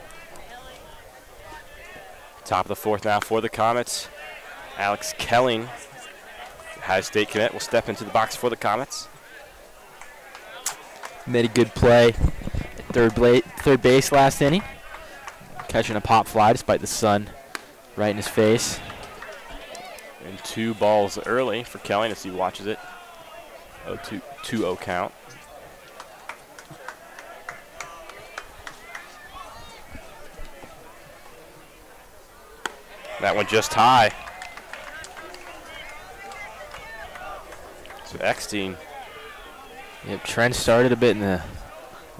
Top of the 4th now for the Comets. Alex Kelling, Ohio State commit, will step into the box for the Comets. Made a good play at third base last inning, catching a pop fly despite the sun right in his face. And 2 balls early for Kelling as he watches it. 2-0 count. That one just high. So Eckstein. Yep, Trent started a bit in the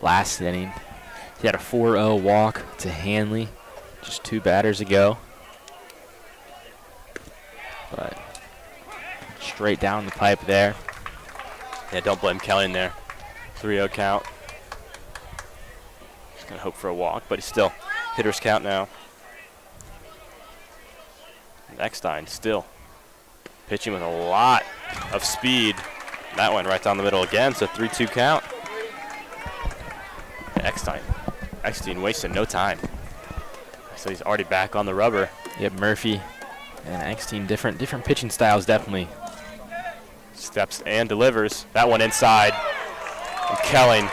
last inning. He had a 4-0 walk to Hanley just 2 batters ago. But straight down the pipe there. Yeah, don't blame Kelly in there. 3-0 count. Just going to hope for a walk, but he's still hitter's count now. Eckstein still pitching with a lot of speed. That one right down the middle again, so 3-2 count. Eckstein wasting no time. So he's already back on the rubber. Yep, Murphy and Eckstein, different pitching styles, definitely. Steps and delivers. That one inside. And Kelling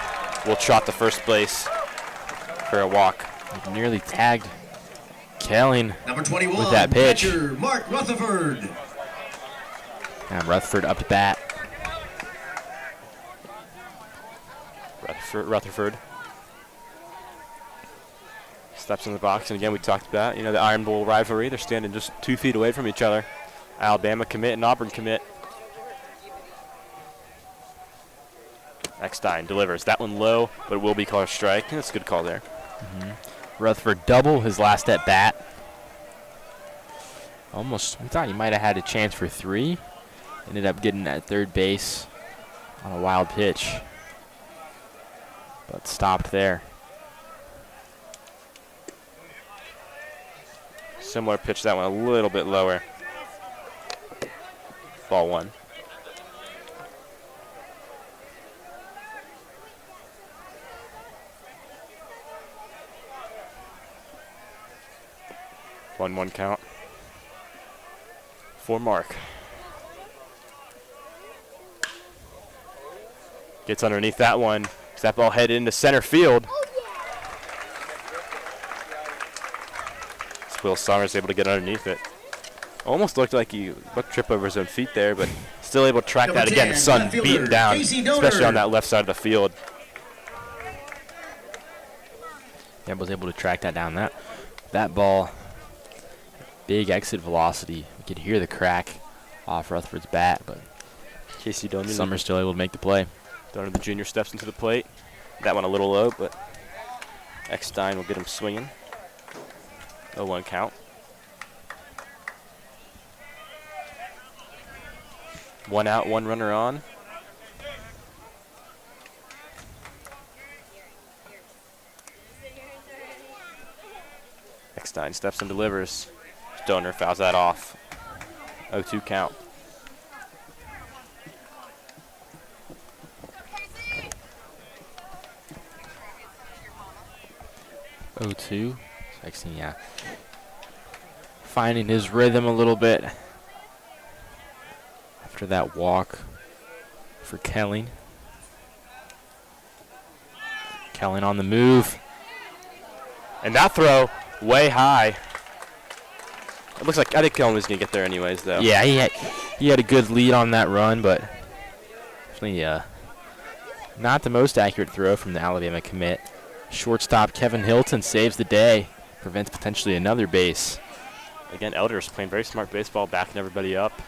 will trot to first base for a walk. He nearly tagged Kelling Number 21, with that pitch. catcher, Mark Rutherford. Now Rutherford up to bat. Rutherford steps in the box, and again we talked about, the Iron Bowl rivalry. They're standing just 2 feet away from each other. Alabama commit and Auburn commit. Eckstein delivers. That one low, but it will be called a strike. That's a good call there. Rutherford double his last at bat. Almost, we thought he might have had a chance for 3. Ended up getting at third base on a wild pitch, but stopped there. Similar pitch, that one a little bit lower. Ball 1. One count for Mark. Gets underneath that one. That ball headed into center field. Will Summers able to get underneath it. Almost looked like he tripped over his own feet there, but still able to track Number that again. 10, The sun left fielder, beating down, Casey Donor. especially on that left side of the field. Yeah, was able to track that down. That ball, big exit velocity. You could hear the crack off Rutherford's bat, but Casey Donor. Summers still able to make the play. Donor, the junior, steps into the plate. That one a little low, but Eckstein will get him swinging. 0-1 count. 1 out, 1 runner on. Eckstein steps and delivers. Donor fouls that off. 0-2 count. Oh-2. Eckstein, yeah. Finding his rhythm a little bit after that walk for Kelling. Kelling on the move. And that throw way high. It looks like, I think Kelling was going to get there anyways, though. Yeah, he had a good lead on that run, but definitely not the most accurate throw from the Alabama commit. Shortstop Kevin Hilton saves the day, prevents potentially another base. Again, Elders playing very smart baseball, backing everybody up,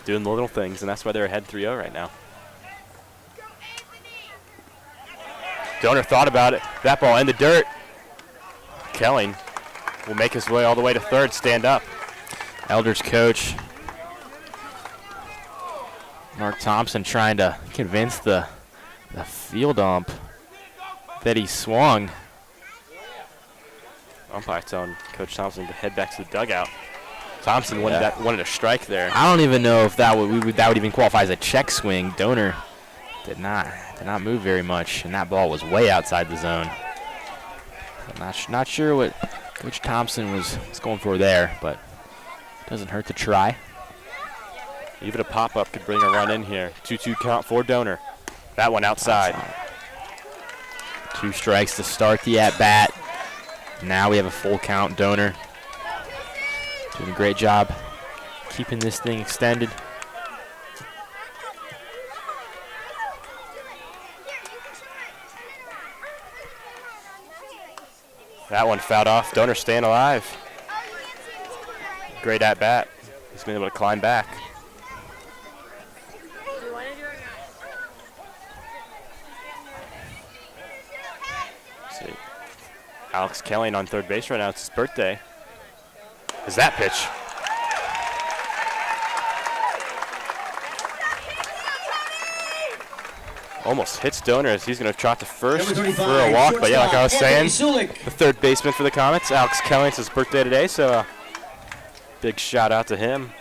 doing the little things, and that's why they're ahead 3-0 right now. Donor thought about it. That ball in the dirt. Kelling will make his way all the way to third, stand up. Elders coach Mark Thompson trying to convince the field ump that he swung. Umpire telling Coach Thompson to head back to the dugout. Thompson wanted a strike there. I don't even know if that would even qualify as a check swing. Donor did not move very much, and that ball was way outside the zone. I'm not sure what Coach Thompson was going for there, but it doesn't hurt to try. Even a pop-up could bring a run in here. 2-2 count for Donor. That one outside. 2 strikes to start the at-bat. Now we have a full count. Donor doing a great job keeping this thing extended. That one fouled off. Donor staying alive. Great at-bat. He's been able to climb back. See, Alex Kelling on third base right now. It's his birthday. Is that pitch? Almost hits Donor as he's going to trot to first for a walk. But yeah, like I was saying, the third baseman for the Comets, Alex Kelling, it's his birthday today, so big shout out to him.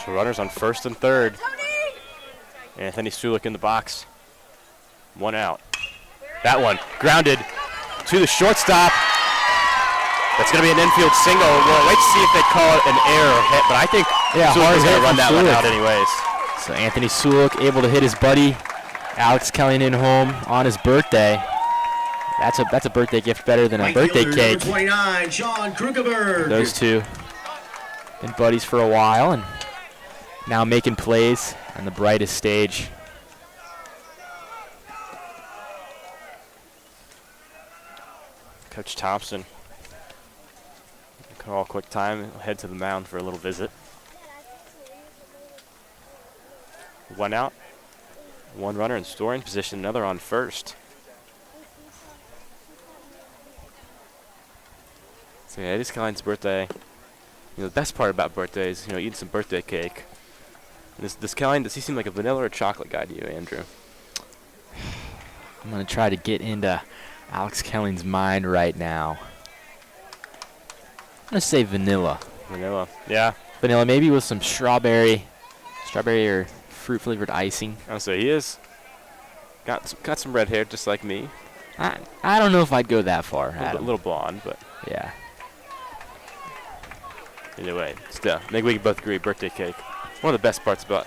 So runners on first and third. Anthony Sulik in the box. 1 out. That one grounded to the shortstop. That's going to be an infield single. We'll wait to see if they call it an error hit, but I think Sulik is going to run that one out anyways. So Anthony Sulik able to hit his buddy Alex Kellington home on his birthday. That's a birthday gift better than a birthday cake. 29, Sean Krugerberg. Those two been buddies for a while and now making plays on the brightest stage. Coach Thompson, call quick time, head to the mound for a little visit. 1 out, 1 runner in scoring position, another on first. So yeah, it is Colleen's birthday. You know, the best part about birthdays, you know, eating some birthday cake. Does Colleen, does he seem like a vanilla or a chocolate guy to you, Andrew? I'm going to try to get into Alex Kelling's mind right now. I'm going to say vanilla. Vanilla, yeah. Vanilla, maybe with some strawberry or fruit-flavored icing. Oh, so he is got some red hair just like me. I don't know if I'd go that far. A little blonde, but yeah. Either way, still, maybe we can both agree, birthday cake. One of the best parts about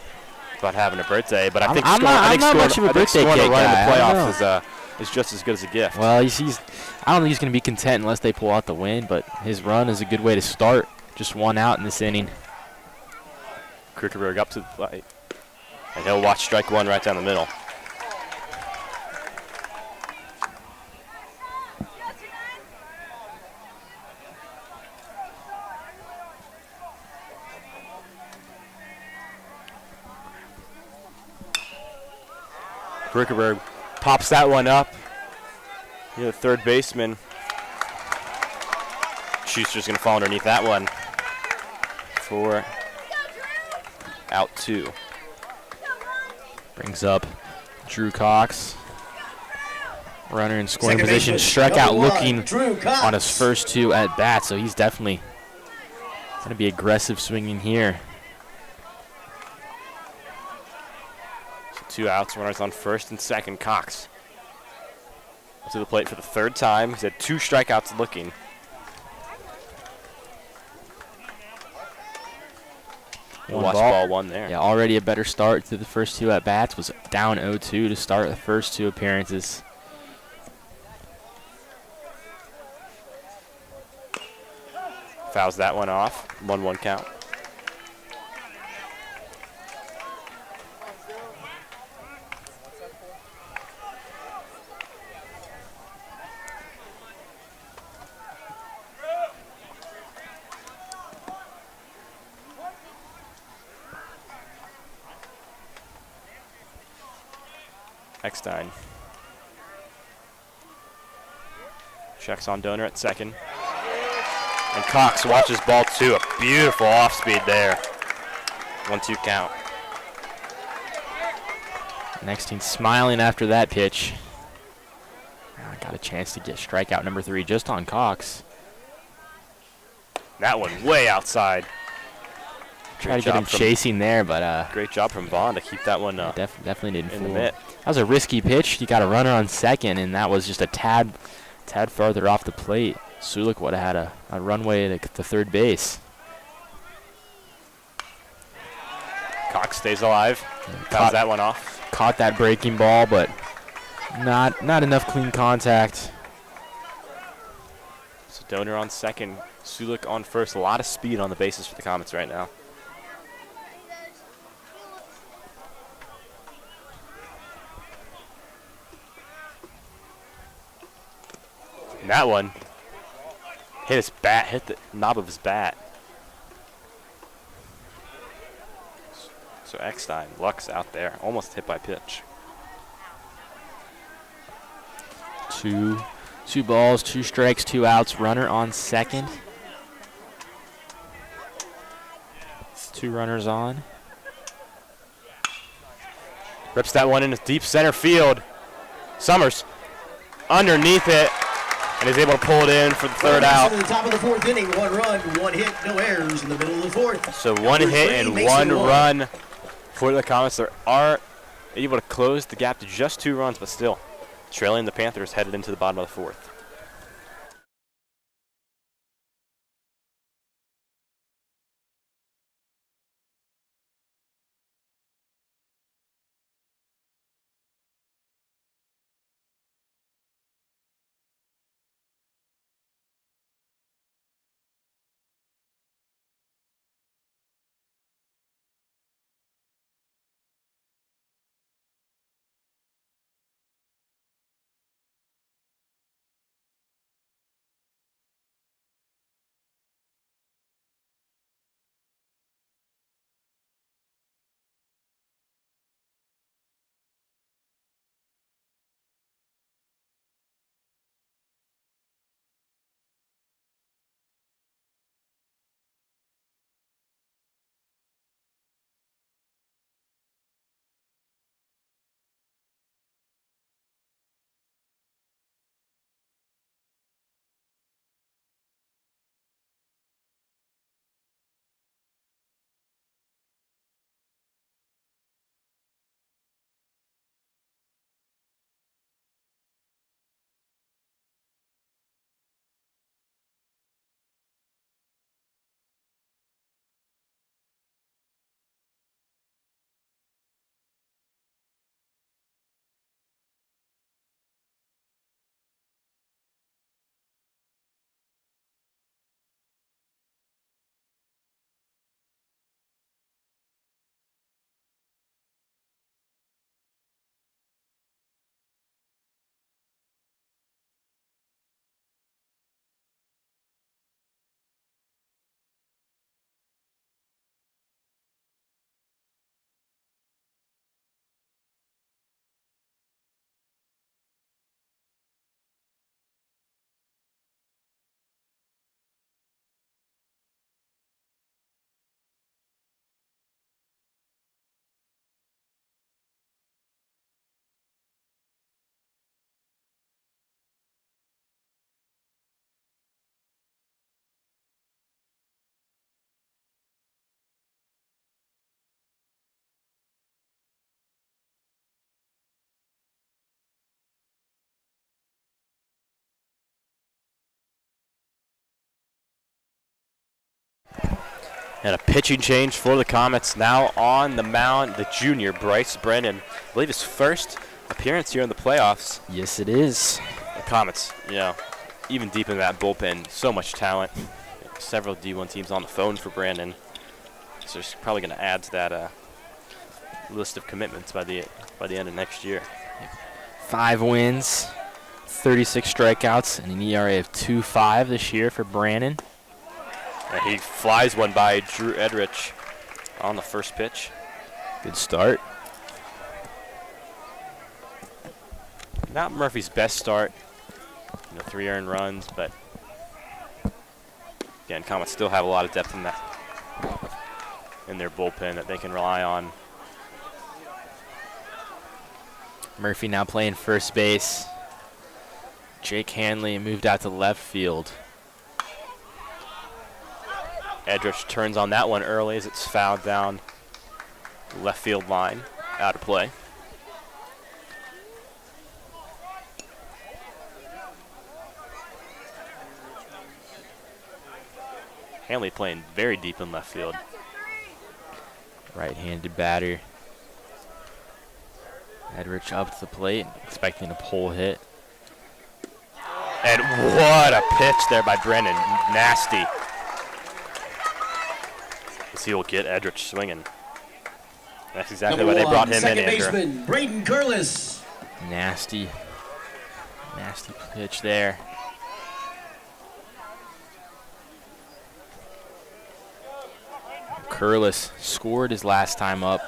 having a birthday, but I think I'm not much of a birthday cake run in guy. the playoffs is just as good as a gift. Well, I don't think he's going to be content unless they pull out the win, but his run is a good way to start. Just 1 out in this inning. Krugerberg up to the plate, and he'll watch strike 1 right down the middle. Krugerberg pops that one up. The third baseman. Schuster's going to fall underneath that one for out 2. Brings up Drew Cox. Runner in scoring Second position. baseman, Struck out number 1, looking Drew Cox. on his first 2 at bats, so he's definitely going to be aggressive swinging here. 2 outs, runners on first and second. Cox up to the plate for the 3rd time. He's had 2 strikeouts looking. Watch ball 1 there. Yeah, already a better start to the first 2 at bats. Was down 0-2 to start the first 2 appearances. Fouls that one off. 1-1 count. Eckstein checks on Donor at second. And Cox watches ball 2. A beautiful off speed there. 1-2 count. Next team smiling after that pitch. Got a chance to get strikeout number 3 just on Cox. That one way outside. Try to get him chasing there, but great job from Vaughn to keep that one definitely didn't in fool the him. mitt. That was a risky pitch. He got a runner on second, and that was just a tad farther off the plate. Sulik would have had a runway to third base. Cox stays alive. Fouls that one off. Caught that breaking ball, but not enough clean contact. So Donor on second, Sulik on first. A lot of speed on the bases for the Comets right now. And that one hit his bat, hit the knob of his bat. So Eckstein, Lux out there, almost hit by pitch. Two balls, 2 strikes, 2 outs. Runner on second. 2 runners on. Rips that one into deep center field. Summers underneath it. and is able to pull it in for the third Well, out. to the top of the fourth inning, 1 run, 1 hit, no errors in the middle of the fourth. So 1 hit Three, and Mason 1 won. run for the Comets. They are able to close the gap to just 2 runs, but still trailing the Panthers headed into the bottom of the fourth. And a pitching change for the Comets. Now on the mound, the junior, Bryce Brennan. I believe his first appearance here in the playoffs. Yes, it is. The Comets, even deep in that bullpen, so much talent. Several D1 teams on the phone for Brandon. So he's probably going to add to that list of commitments by the end of next year. 5 wins, 36 strikeouts, and an ERA of 2.5 this year for Brandon. And he flies one by Drew Edrich on the first pitch. Good start. Not Murphy's best start. 3 earned runs, but again, Comets still have a lot of depth in their bullpen that they can rely on. Murphy now playing first base. Jake Hanley moved out to left field. Edrich turns on that one early as it's fouled down left field line, out of play. Hanley playing very deep in left field. Right-handed batter. Edrich up to the plate, expecting a pull hit. And what a pitch there by Brennan. Nasty. As he will get Edrich swinging. That's exactly why they brought him in, second Andrew. baseman, Braden Curlis. Nasty pitch there. Curlis scored his last time up.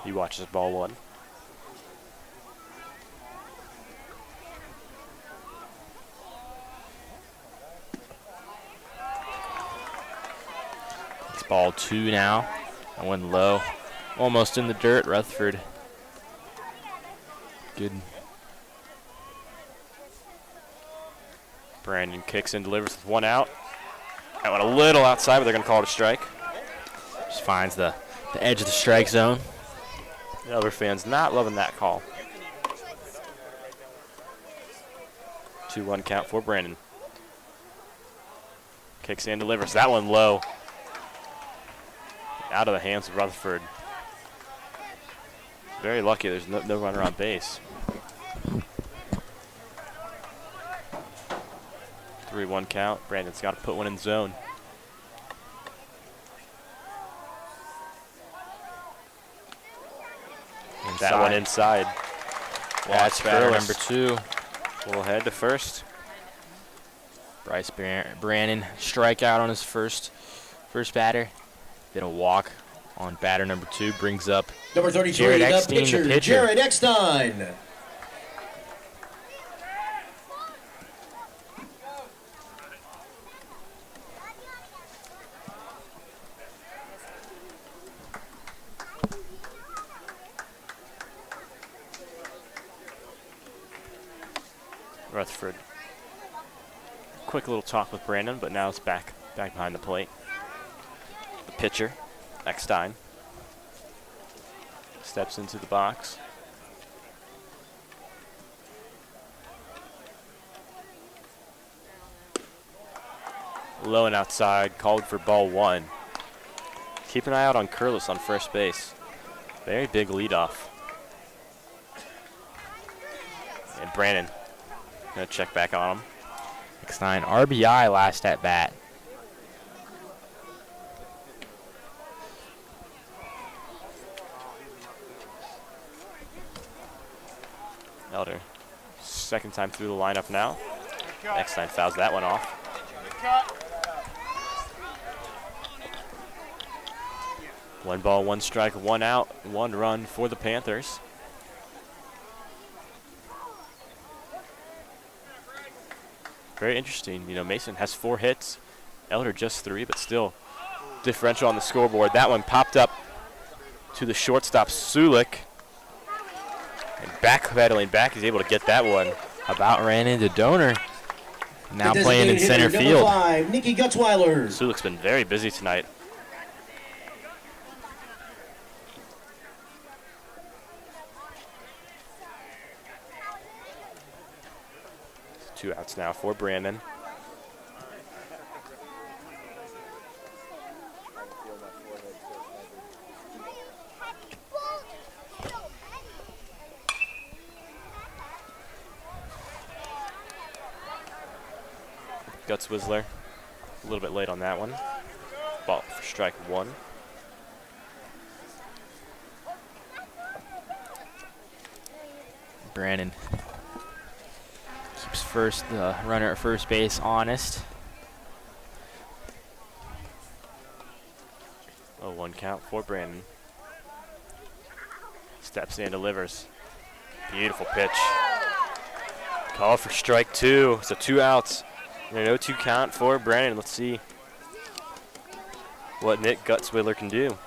He watches ball one. It's ball 2 now. That one low. Almost in the dirt, Rutherford. Good. Brandon kicks and delivers with 1 out. That one a little outside, but they're going to call it a strike. Just finds the edge of the strike zone. The other fans not loving that call. 2-1 count for Brandon. Kicks and delivers. That one low. Out of the hands of Rutherford. Very lucky there's no runner on base. 3-1 count. Brandon's got to put one in zone. Inside. That one inside. That's batter number 2. We'll head to first. Bryce Brannon strikeout on his first batter. Then a walk on batter number 2 brings up Number 33, Jared the Eckstein, pitcher, the pitcher. Jared Eckstein. Rutherford. Quick little talk with Brandon, but now it's back behind the plate. The pitcher, Eckstein, steps into the box. Low and outside, called for ball 1. Keep an eye out on Curlis on first base. Very big leadoff. And Brandon gonna check back on him. Eckstein, RBI last at bat. Elder, second time through the lineup now. Eckstein fouls that one off. 1 ball, 1 strike, 1 out, 1 run for the Panthers. Very interesting. You know, Mason has 4 hits. Elder just 3, but still differential on the scoreboard. That one popped up to the shortstop, Sulik. And backpedaling back, he's able to get that one. About ran into Donor. Now The playing in designated center hitter, number field. 5, Nicky Gutzweiler. Sulik's been very busy tonight. Two outs now for Brandon. Guts Whistler, a little bit late on that one. Ball for strike 1. Brandon keeps the runner at first base honest. 0-1 count for Brandon. Steps in, delivers. Beautiful pitch. Call for strike 2. So 2 outs. And an 0-2 count for Brandon. Let's see what Nick Gutzwiller can do.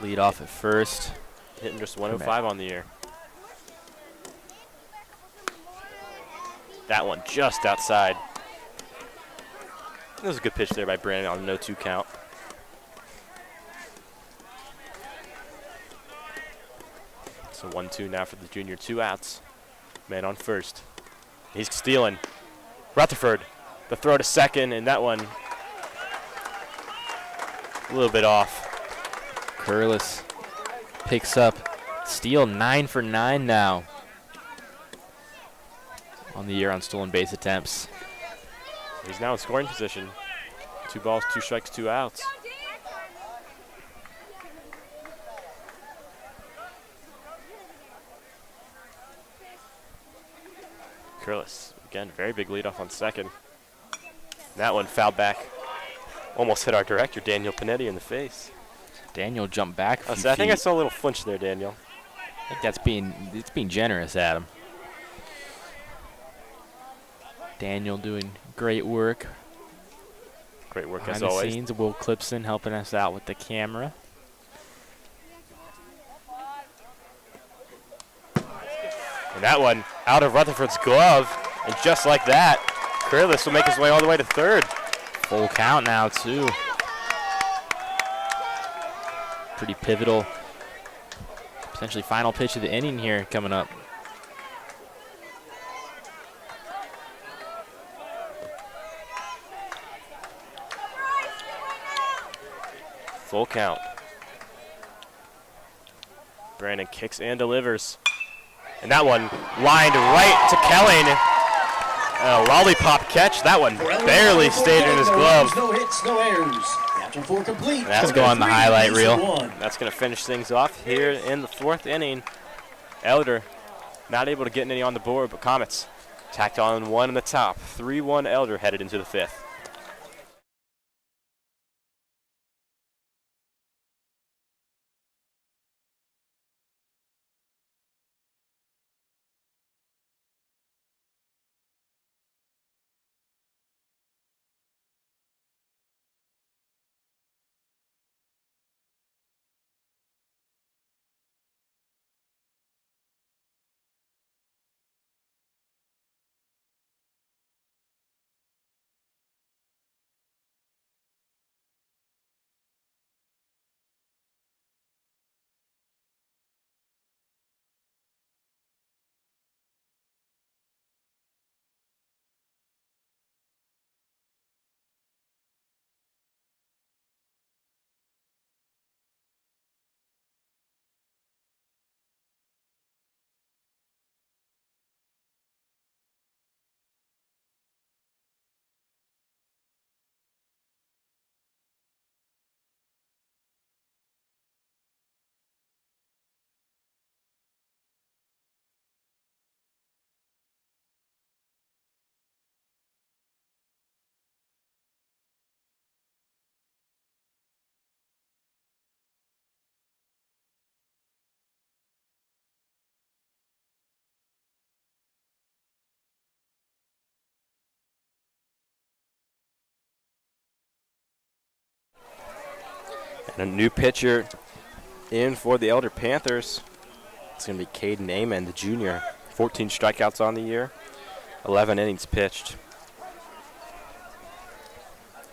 Lead off at first. Hitting just 105 on the year. That one just outside. That was a good pitch there by Brandon on a 0-2 count. So 1-2 now for the junior. 2 outs. Man on first. He's stealing. Rutherford, the throw to second, and that one a little bit off. Curlis picks up steal, 9 for 9 now on the year on stolen base attempts. He's now in scoring position. 2 balls, 2 strikes, 2 outs. Curlis, again, very big leadoff on second. That one fouled back. Almost hit our director, Daniel Panetti, in the face. Daniel jumped back a few I think I feet. saw a little flinch there, Daniel. I think it's being generous, Adam. Daniel doing great work. Great work Behind as the always. scenes, Will Clipson helping us out with the camera. And that one out of Rutherford's glove. And just like that, Curlis will make his way all the way to third. Full count now, too. Pretty pivotal. Potentially final pitch of the inning here coming up. Full count. Brandon kicks and delivers. And that one lined right to Kelling. A lollipop catch. That one barely stayed in his glove. No hits, no errors. After 4 complete. That's going on the highlight reel. That's going to finish things off here in the 4th inning. Elder not able to get any on the board, but Comets tacked on 1 in the top. 3-1 Elder headed into the 5th. And a new pitcher in for the Elder Panthers. It's going to be Caden Amon, the junior. 14 strikeouts on the year, 11 innings pitched.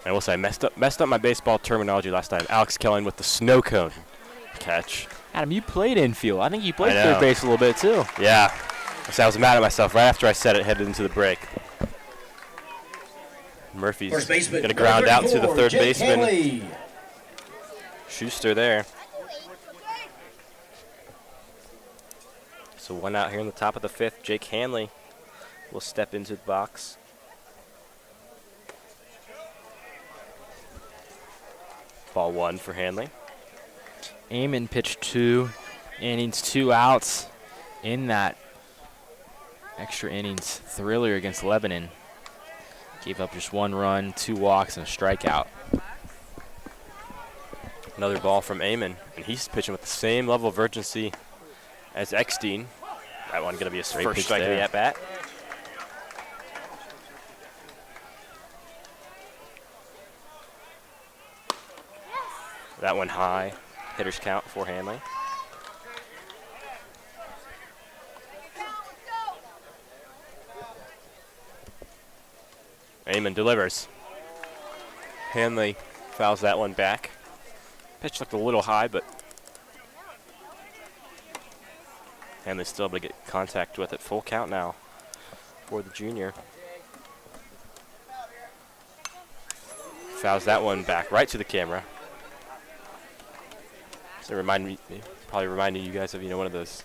I will say I messed up my baseball terminology last time. Alex Kelling with the snow cone catch. Adam, you played infield. I think you played I know. third base a little bit, too. Yeah. So I was mad at myself right after I said it headed into the break. Murphy's going to ground out to the third baseman. Hanley. Schuster there. So 1 out here in the top of the 5th. Jake Hanley will step into the box. Ball 1 for Hanley. Amon pitched 2 innings, 2 outs in that extra innings thriller against Lebanon. Gave up just 1 run, 2 walks, and a strikeout. Another ball from Amon, and he's pitching with the same level of urgency as Eckstein. That one going to be his first strike of the at-bat. That one high. Hitter's count for Hanley. Amon delivers. Hanley fouls that one back. Pitch looked a little high, but Hanley's still able to get contact with it. Full count now for the junior. Fouls that one back right to the camera. So probably reminding you guys of one of those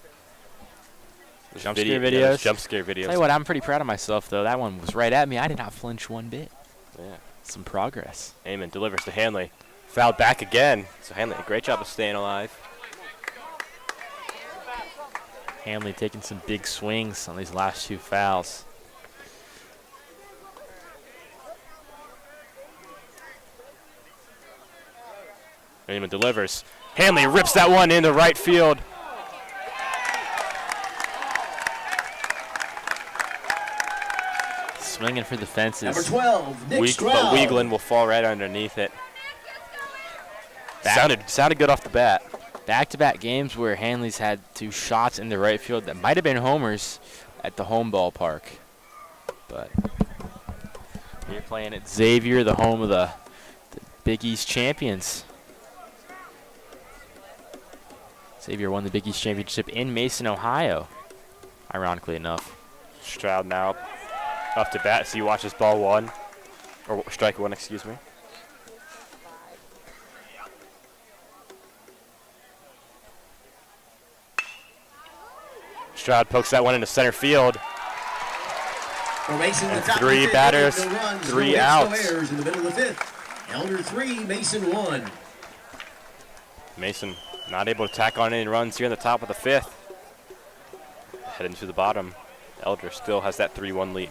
Jump scare videos. Those jump scare videos. Tell you what, I'm pretty proud of myself, though. That one was right at me. I did not flinch one bit. Yeah. Some progress. Amon delivers to Hanley. Fouled back again. So Hanley, a great job of staying alive. Hanley taking some big swings on these last 2 fouls. Amon delivers. Hanley rips that one into right field. swinging for the fences. Number 12, Nick But Stroud. Weigland will fall right underneath it. Sounded good off the bat. Back-to-back games where Hanley's had 2 shots in the right field that might have been homers at the home ballpark. But you're playing at Xavier, the home of the Big East champions. Xavier won the Big East championship in Mason, Ohio, ironically enough. Stroud now up to bat. So you watch this ball 1, or strike 1, excuse me. Stroud pokes that one into center field. For Mason, the And top of 3 the fifth, batters, no runs, 3 no hits, outs. No errors in the middle of the 5th. Elder 3, Mason 1. Mason not able to tack on any runs here in the top of the 5th. Heading to the bottom. Elder still has that 3-1 lead.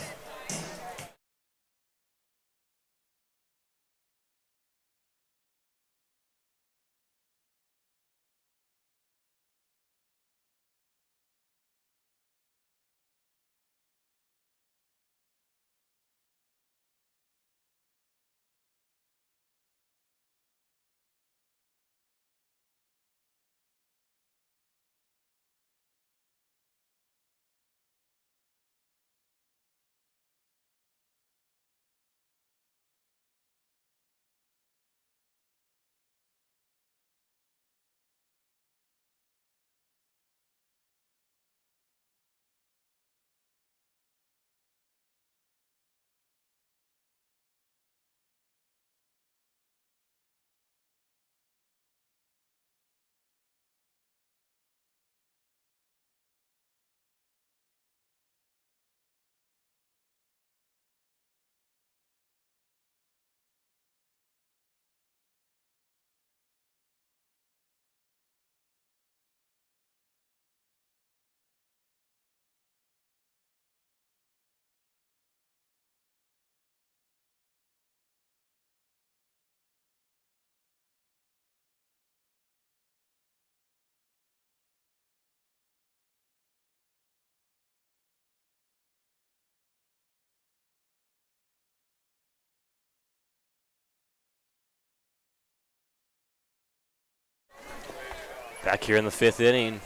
Back here in the 5th inning.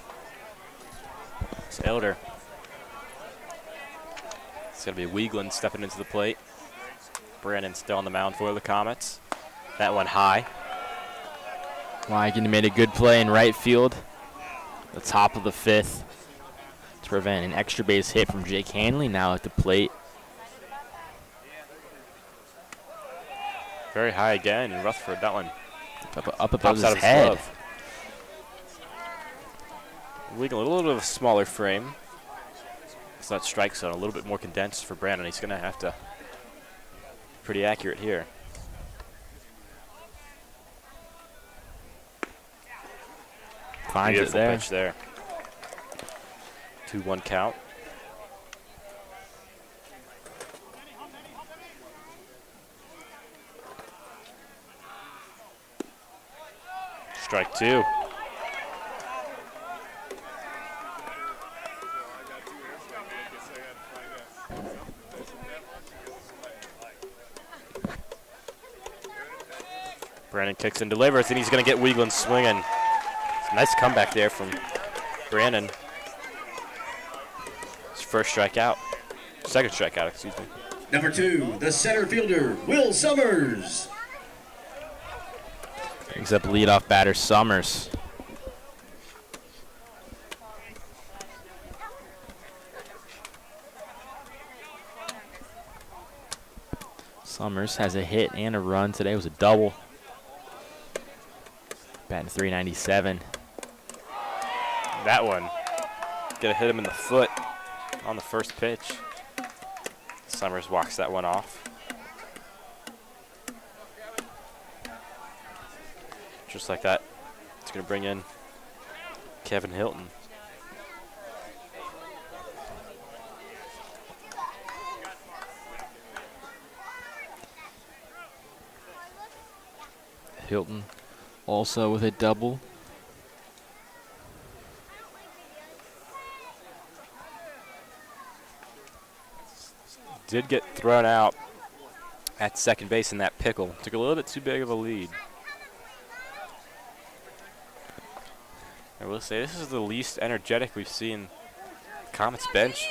It's Elder. It's going to be Weigland stepping into the plate. Brandon still on the mound for the Comets. That one high. Wygan made a good play in right field, the top of the 5th, to prevent an extra base hit from Jake Hanley, now at the plate. Very high again, and Rutherford, that one Up above pops his out of his head. glove. Weigland, a little bit of a smaller frame. It's not strike zone, a little bit more condensed for Brandon. He's going to have to be pretty accurate here. Finds it Beautiful there. pitch there. 2-1 count. Strike 2. Brandon kicks and delivers, and he's going to get Weigland swinging. It's a nice comeback there from Brandon. His first strikeout. Second strikeout, excuse me. Number 2, the center fielder, Will Summers. Brings up leadoff batter Summers. Summers has a hit and a run today. It was a double. Batting .397. That one. Gonna hit him in the foot on the first pitch. Summers walks that one off. Just like that, it's gonna bring in Kevin Hilton. Hilton also with a double. did get thrown out at second base in that pickle. Took a little bit too big of a lead. I will say this is the least energetic we've seen Comets bench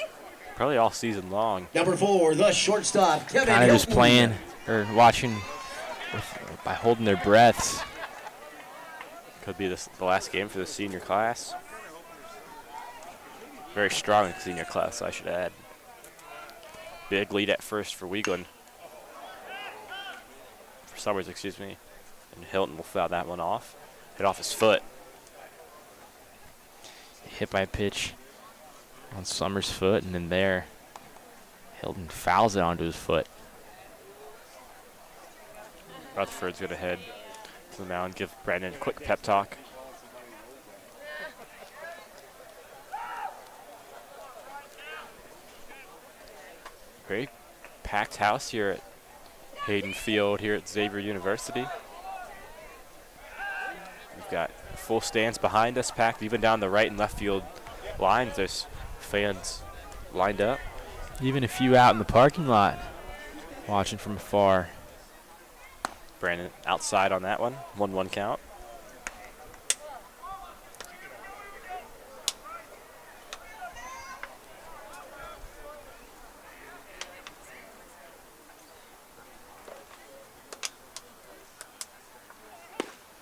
probably all season long. Number 4, the shortstop, Kevin Kind of just Hilton. playing or watching by holding their breaths. Could be the last game for the senior class. Very strong senior class, I should add. Big lead at first for Weigland. For Summers, excuse me. And Hilton will foul that one off. Hit off his foot. Hit by a pitch on Summers' foot, and then there, Hilton fouls it onto his foot. Rutherford's going to head to the mound, give Brandon a quick pep talk. Very packed house here at Hayden Field here at Xavier University. We've got full stands behind us, packed even down the right and left field lines. There's fans lined up. Even a few out in the parking lot watching from afar. Brandon outside on that one. 1-1 count.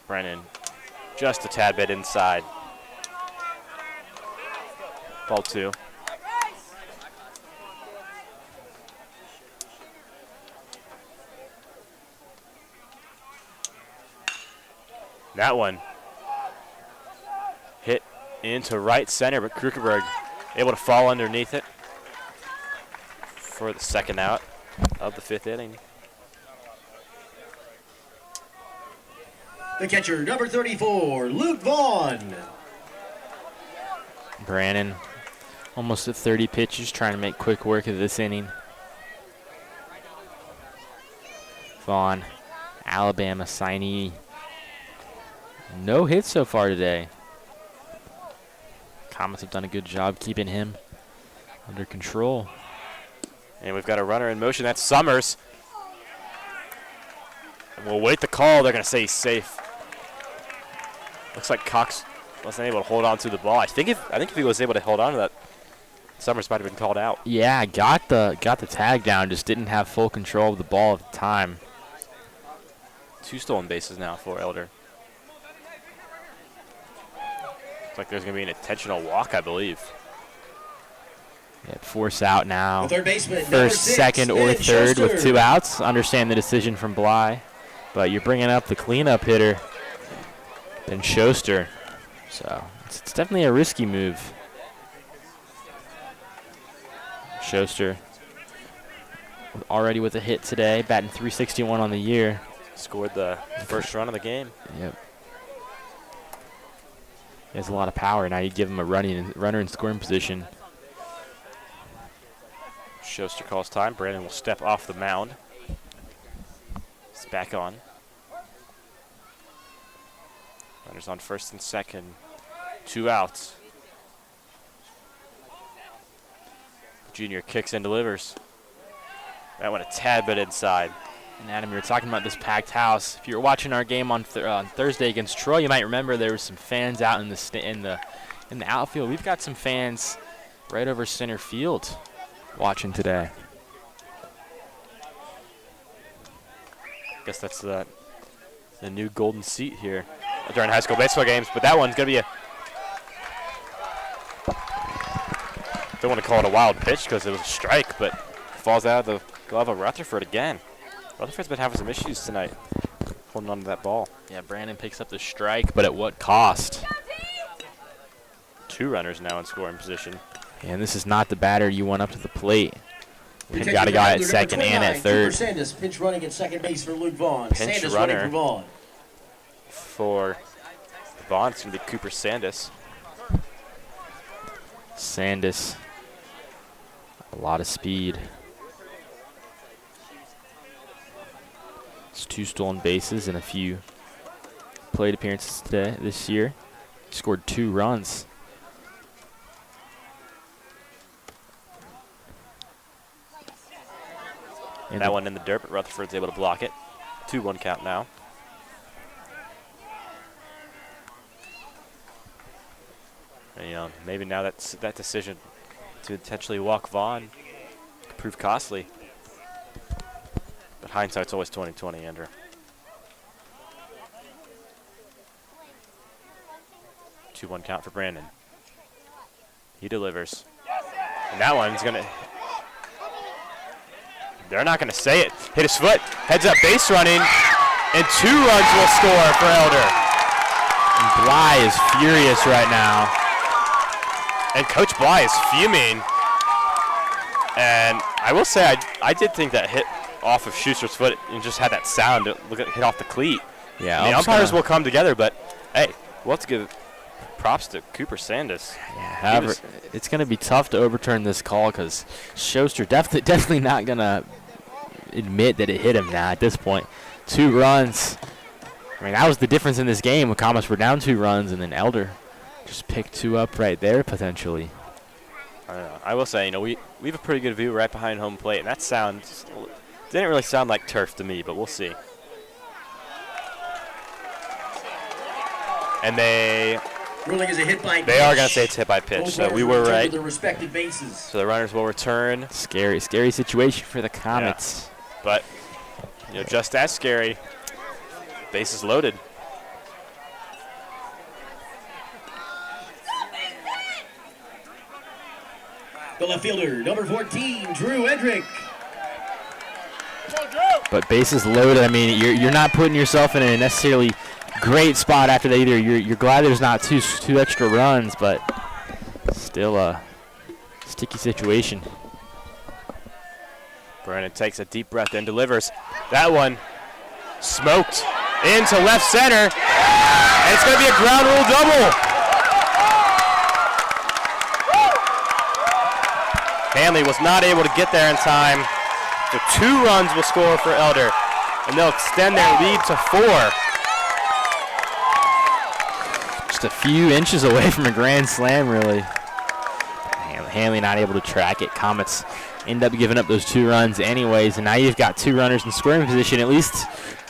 Brandon just a tad bit inside. Ball 2. That one hit into right center, but Krukenberg able to fall underneath it for the second out of the 5th inning. The catcher, number 34, Luke Vaughn. Brandon almost at 30 pitches, trying to make quick work of this inning. Vaughn, Alabama signee. No hits so far today. Comets have done a good job keeping him under control. And we've got a runner in motion. That's Summers. And we'll wait the call. They're going to say he's safe. Looks like Cox wasn't able to hold on to the ball. I think if he was able to hold on to that, Summers might have been called out. Yeah, got the tag down, just didn't have full control of the ball at the time. 2 stolen bases now for Elder. Looks like there's going to be an intentional walk, I believe. Yeah, force out now. The third baseman, First, second, or Ben third with Schuster. 2 outs. Understand the decision from Bly, but you're bringing up the cleanup hitter, Ben Schuster. So it's definitely a risky move. Schuster already with a hit today, batting .361 on the year. Scored the first run of the game. Yep. He has a lot of power. Now you give him a runner in scoring position. Schuster calls time. Brandon will step off the mound. He's back on. Runners on first and second. 2 outs. Junior kicks and delivers. That went a tad bit inside. And Adam, you were talking about this packed house. If you were watching our game on Thursday against Troy, you might remember there were some fans out in the outfield. We've got some fans right over center field watching today. I guess that's the new golden seat here during high school baseball games. But that one's going to be don't want to call it a wild pitch because it was a strike, but falls out of the glove of Rutherford again. Rutherford's been having some issues tonight holding on to that ball. Yeah, Brandon picks up the strike, but at what cost? 2 runners now in scoring position. And this is not the batter you want up to the plate. The We've got a guy at catcher, second number and at 29, third. Cooper Sandus, pinch running at second base for Luke Vaughn. Pinch Sandus runner. running for Vaughn. For Vaughn, it's going to be Cooper Sandus. Sandus, a lot of speed. It's 2 stolen bases and a few plate appearances this year. Scored 2 runs. That one in the dirt, but Rutherford's able to block it. 2-1 count now. And, maybe now that decision to potentially walk Vaughn could prove costly. But hindsight's always 20/20, Andrew. Two 2-1 count for Brandon. He delivers. And that one's going to... They're not going to say it. Hit his foot, heads up base running, and 2 runs will score for Elder. And Bly is furious right now. And Coach Bly is fuming. And I will say, I did think that hit off of Schuster's foot and just had that sound. Hit off the cleat. Yeah, the umpires will come together, but hey, let's give props to Cooper Sandus. Yeah, however, it's going to be tough to overturn this call because Schuster definitely not going to admit that it hit him now at this point. 2 runs. I mean, that was the difference in this game when Comets were down 2 runs, and then Elder just picked 2 up right there potentially. I don't know. I will say, we have a pretty good view right behind home plate, and that sound didn't really sound like turf to me, but we'll see. And they Ruling is a hit by they are going to say it's hit by pitch, so we were right. Their respective bases. So the runners will return. Scary situation for the Comets. Yeah. But, just as scary, bases loaded. The left fielder, number 14, Drew Edrick. But bases loaded, I mean, you're not putting yourself in a necessarily great spot after that either. You're glad there's not two extra runs, but still a sticky situation. Brennan takes a deep breath and delivers. That one smoked into left center, and it's going to be a ground rule double. Hanley was not able to get there in time. So 2 runs will score for Elder, and they'll extend their lead to 4. Just a few inches away from a grand slam, really. Hanley not able to track it. Comets end up giving up those 2 runs anyways, and now you've got 2 runners in scoring position. At least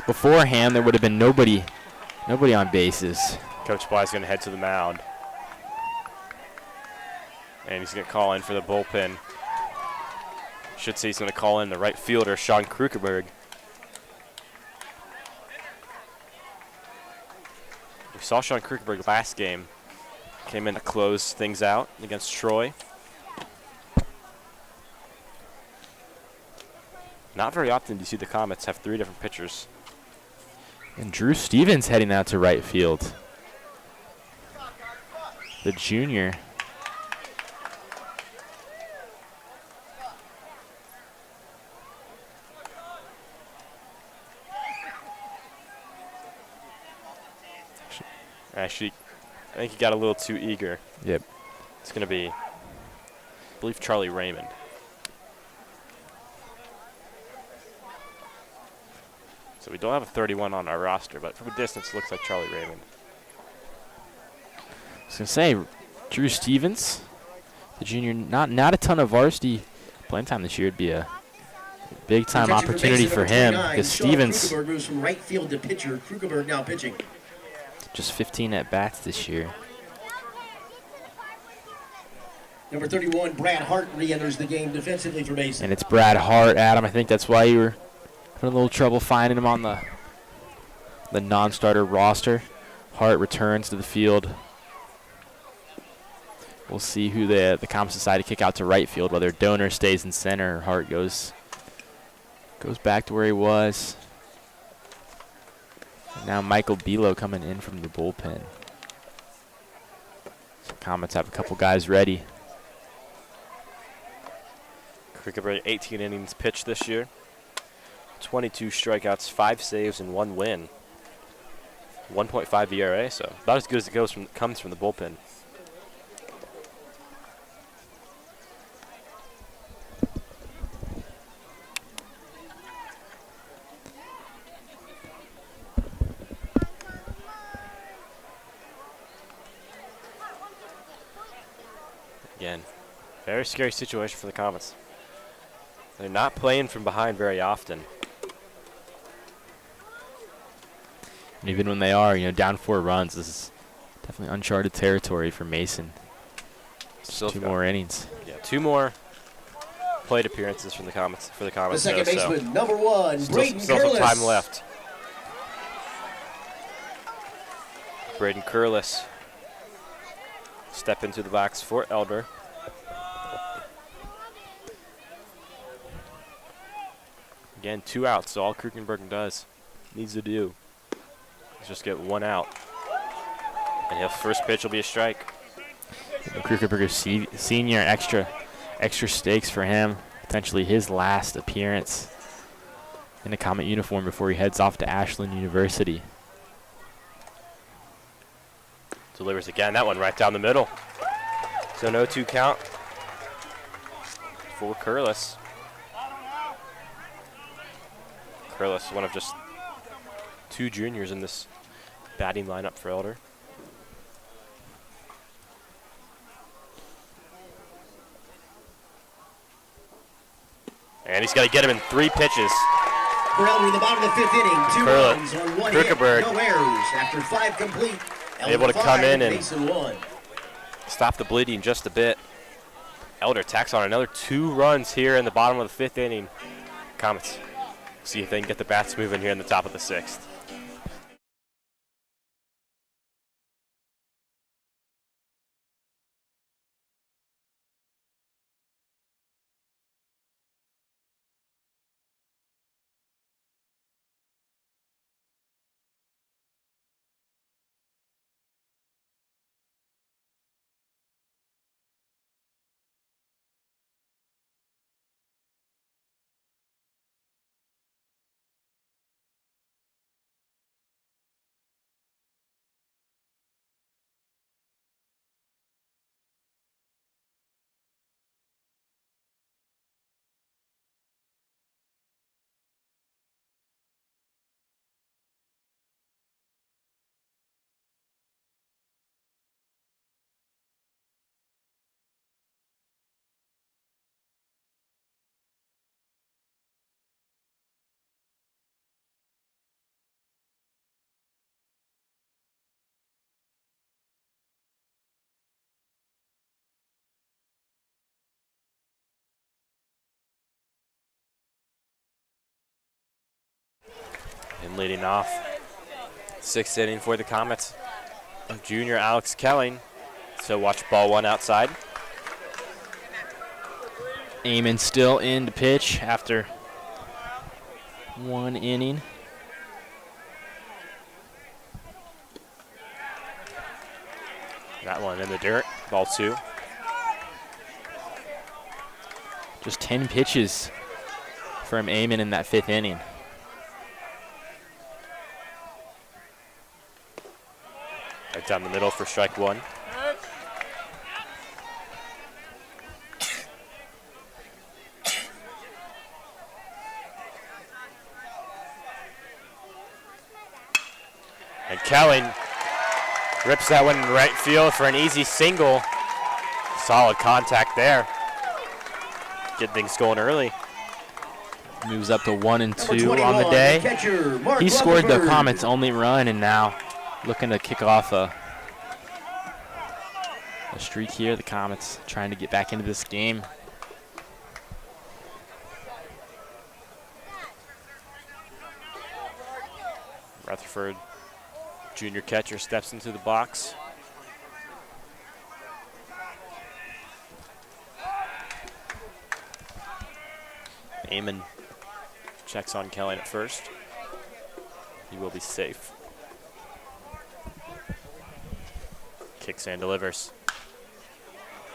beforehand, there would have been nobody on bases. Coach Bly's going to head to the mound, and he's going to call in for the bullpen. Should see he's going to call in the right fielder, Sean Krukerberg. We saw Sean Krukerberg last game. Came in to close things out against Troy. Not very often do you see the Comets have 3 different pitchers. And Drew Stevens heading out to right field. The junior. Actually, I think he got a little too eager. Yep. It's going to be, I believe, Charlie Raymond. So we don't have a 31 on our roster, but from a distance, it looks like Charlie Raymond. I was going to say, Drew Stevens, the junior, not a ton of varsity playing time this year. It'd be a big-time opportunity for him because Stevens Krugerberg moves from right field to pitcher. Krugerberg now pitching. just 15 at-bats this year. Number 31, Brad Hart, re-enters the game defensively for Mason. And it's Brad Hart, Adam. I think that's why you were having a little trouble finding him on the non-starter roster. Hart returns to the field. We'll see who the Comets decide to kick out to right field, whether Donor stays in center or Hart goes back to where he was. And now Michael Belo coming in from the bullpen. So Comets have a couple guys ready. Krugerberg, 18 innings pitched this year. 22 strikeouts, 5 saves, and 1 win. 1.5 ERA, so about as good as it comes from the bullpen. Again, very scary situation for the Comets. They're not playing from behind very often. And even when they are, down 4 runs, this is definitely uncharted territory for Mason. Still 2 more innings. Yeah, 2 more plate appearances from the Comets. For the The Comets, second baseman, number 1, still Braden some Curlis. time left. Braden Curlis step into the box for Elder. Again, 2 outs. So all Krukenberg needs to do is just get 1 out, and his first pitch will be a strike. Krukenberger senior, extra stakes for him. Potentially his last appearance in a Comet uniform before he heads off to Ashland University. Delivers again. That one right down the middle. So no 2 count for Curlis. Curlis, one of just 2 juniors in this batting lineup for Elder. And he's got to get him in 3 pitches. For Elder in the bottom of the 5th inning, 2 Curlis. runs on 1 hit, Krukenberg. no errors after 5 complete. Elder Able to 5, come in and Mason 1. stop the bleeding just a bit. Elder tacks on another 2 runs here in the bottom of the 5th inning. Comets see if they can get the bats moving here in the top of the 6th. And leading off, 6th inning for the Comets, junior Alex Kelling. So watch ball 1 outside. Eamon still in to pitch after 1 inning. That one in the dirt, ball 2. Just 10 pitches from Eamon in that 5th inning. Right down the middle for strike 1. And Kelling rips that one in right field for an easy single. Solid contact there. Get things going early. Moves up to 1 and 2 Number on the 21, day. catcher, Mark He scored the Rutherford. Comets' only run, and now looking to kick off a streak here. The Comets trying to get back into this game. Rutherford, junior catcher, steps into the box. Eamon checks on Kelly at first. He will be safe. Kicks and delivers.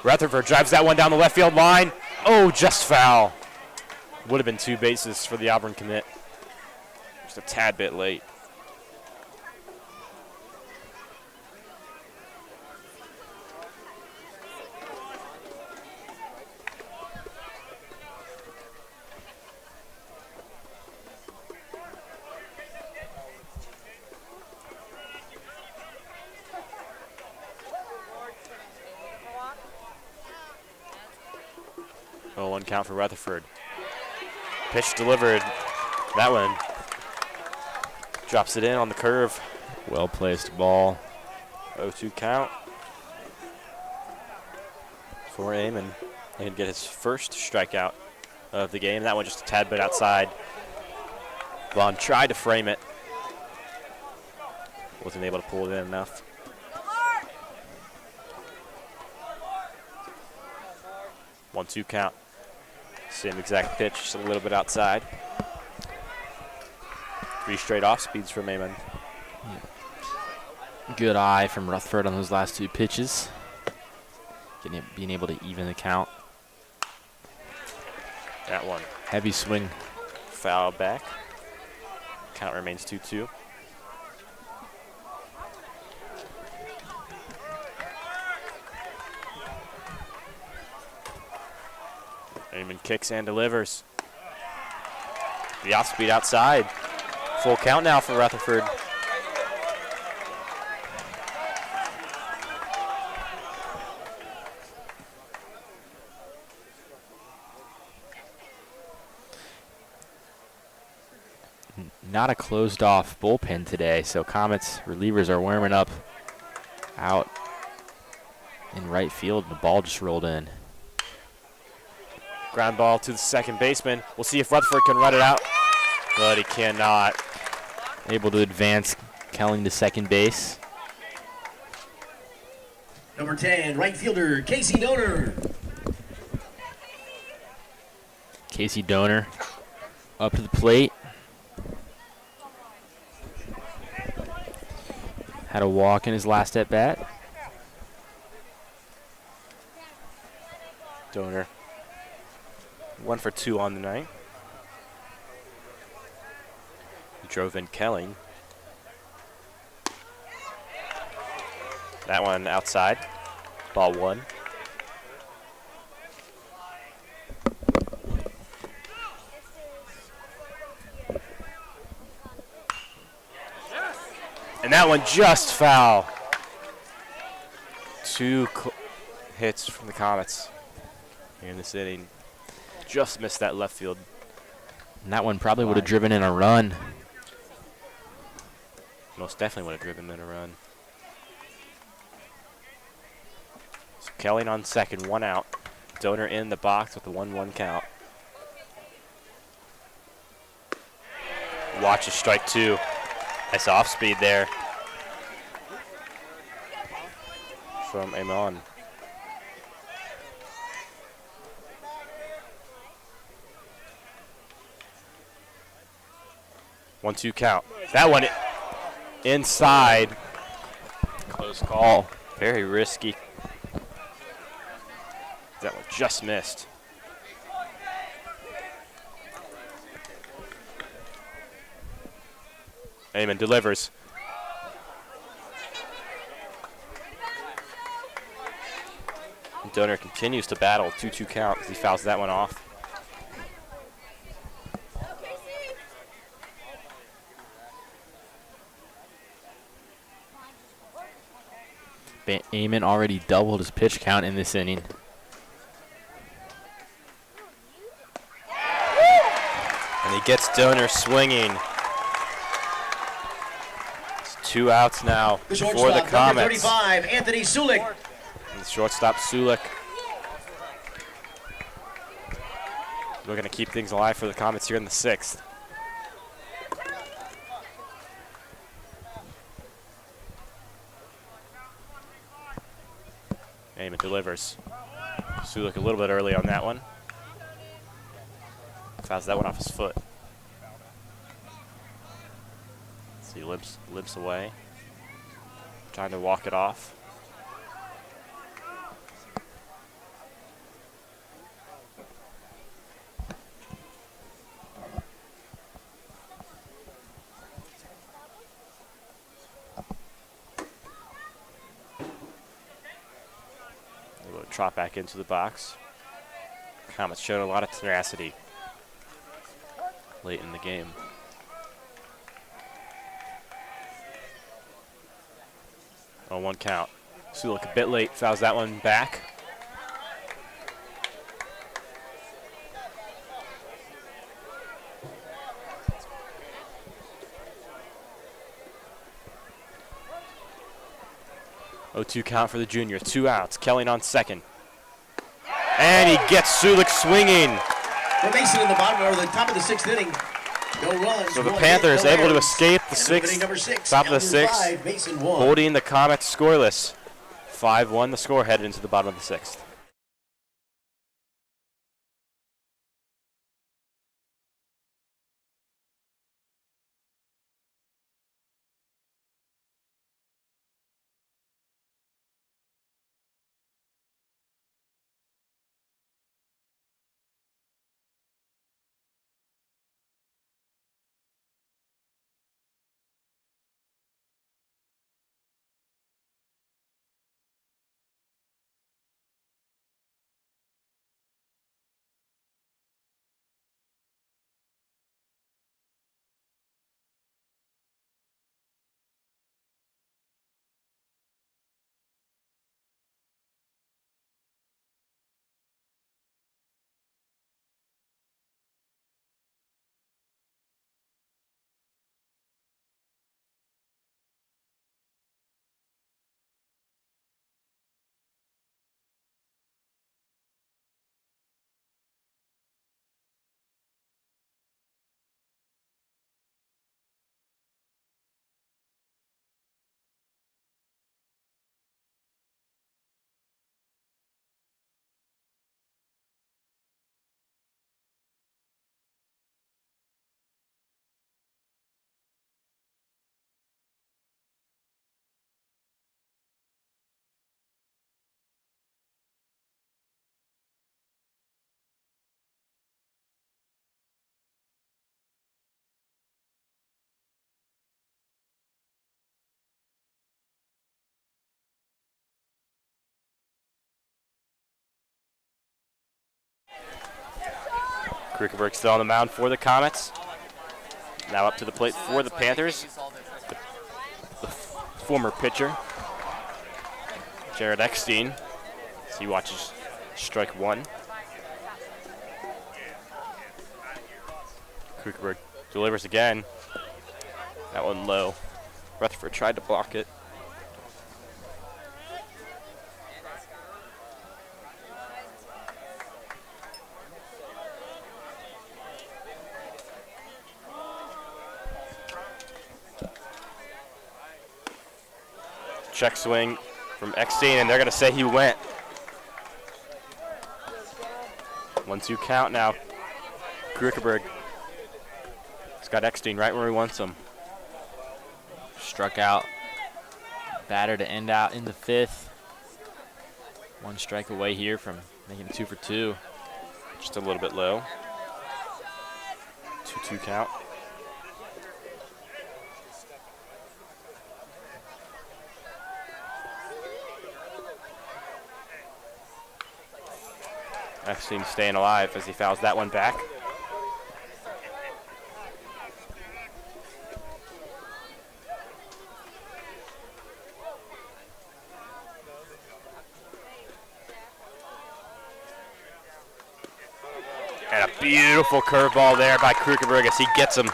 Rutherford drives that one down the left field line. Oh, just foul. Would have been 2 bases for the Auburn commit. Just a tad bit late. Oh, 1 count for Rutherford. Pitch delivered. That one drops it in on the curve. Well-placed ball. 0-2 count for Eamon. He can get his first strikeout of the game. That one just a tad bit outside. Vaughn tried to frame it. Wasn't able to pull it in enough. One-two count. Same exact pitch, just a little bit outside. 3 straight off speeds from Eamon. Good eye from Rutherford on those last 2 pitches. Being able to even the count. That one. Heavy swing. Foul back. Count remains 2-2. Eamon kicks and delivers. The off speed outside. Full count now for Rutherford. Not a closed off bullpen today, so Comets relievers are warming up out in right field. The ball just rolled in. Ground ball to the second baseman. We'll see if Rutherford can run it out, but he cannot. Able to advance Kelling to second base. Number 10, right fielder, Casey Donor. Casey Donor up to the plate. Had a walk in his last at bat. Donor 1 for 2 on the night. He drove in Kelling. That one outside. Ball 1. And that one just foul. 2 hits from the Comets here in this inning. Just missed that left field. And that one probably would have driven in a run. Most definitely would have driven in a run. So Kelly on second, 1 out. Donor in the box with the 1-1 count. Watch a strike 2. Nice off speed there from Eamon. One-two count. That one inside. Close call. Very risky. That one just missed. Eamon delivers. Donor continues to battle. 2-2 count as he fouls that one off. Eamon already doubled his pitch count in this inning. And he gets Donor swinging. It's 2 outs now for the Comets. Number 35, Anthony Sulik. And the shortstop, Sulik. We're going to keep things alive for the Comets here in the 6th. Eamon delivers. Sulik a little bit early on that one. Fouls that one off his foot. So he limps away. Trying to walk it off. Able to trot back into the box. Comets showed a lot of tenacity late in the game. 0-1 count. Sulik a bit late, fouls that one back. 0-2 count for the junior. 2 outs. Kelly on second. And he gets Sulik swinging. For Mason in the bottom or the top of the 6th inning. No runs. So the one Panthers hit, no able to errors. escape the End of inning sixth, number 6. top of the Number 6th, 5, Mason won. holding the Comets scoreless. 5-1 the score headed into the bottom of the 6th. Krukenberg still on the mound for the Comets. Now up to the plate for the Panthers. The former pitcher, Jared Eckstein, as he watches strike 1. Krukenberg delivers again. That one low. Rutherford tried to block it. Check swing from Eckstein, and they're going to say he went. 1-2 count now. Krukenberg. He's got Eckstein right where he wants him. Struck out. Batter to end out in the 5th. 1 strike away here from making it 2 for 2. Just a little bit low. 2-2 count. Eckstein staying alive as he fouls that one back. And a beautiful curveball there by Krukenberg as he gets him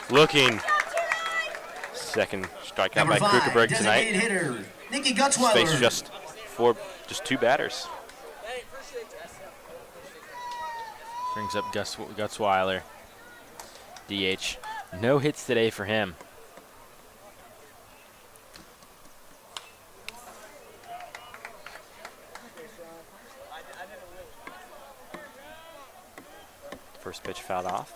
looking. Second strikeout Number by 5, Krukenberg tonight. designated hitter, Nicky Face Gutzweiler. just 2 batters. Brings up Gutzweiler. DH. No hits today for him. First pitch fouled off.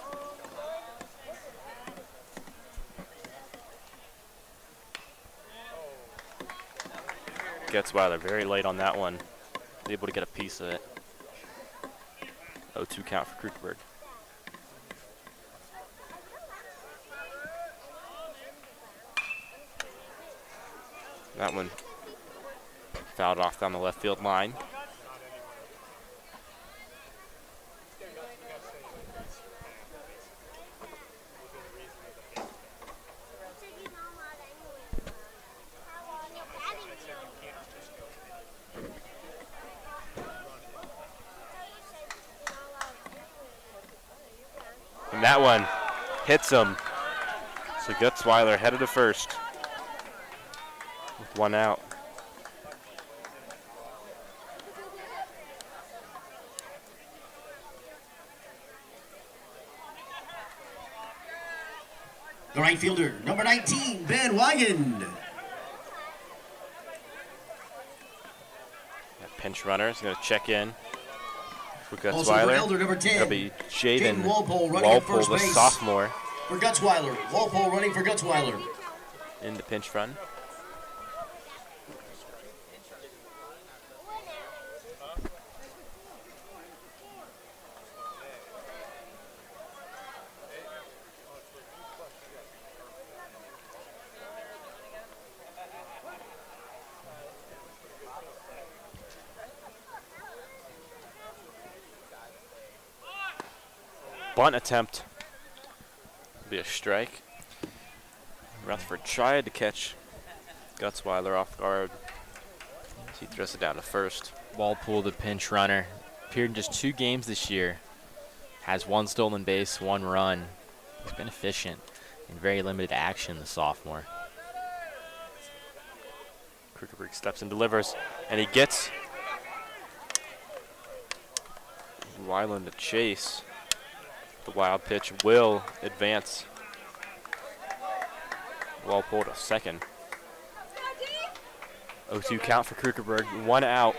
Gutzweiler very late on that one. Able to get a piece of it. 0-2 count for Krukenberg. That one fouled off down the left field line. And that one hits him. So Gutzweiler headed to first with 1 out. The right fielder, number 19, Ben Wagen. That pinch runner is going to check in for Also for Gutzweiler. Elder, number 10. That'll be Jaden Walpole running at first the base. sophomore, For Gutzweiler. Walpole running for Gutzweiler. in the pinch run. Bunt attempt. Will be a strike. Rutherford tried to catch Gutzweiler off guard. He throws it down to first. Walpole, the pinch runner, appeared in just 2 games this year. Has 1 stolen base, 1 run. He's been efficient in very limited action, the sophomore. Krugerberg steps and delivers, and he gets Weiland to chase. The wild pitch will advance Walpole to second. 0-2 count for Krugerberg, 1 out.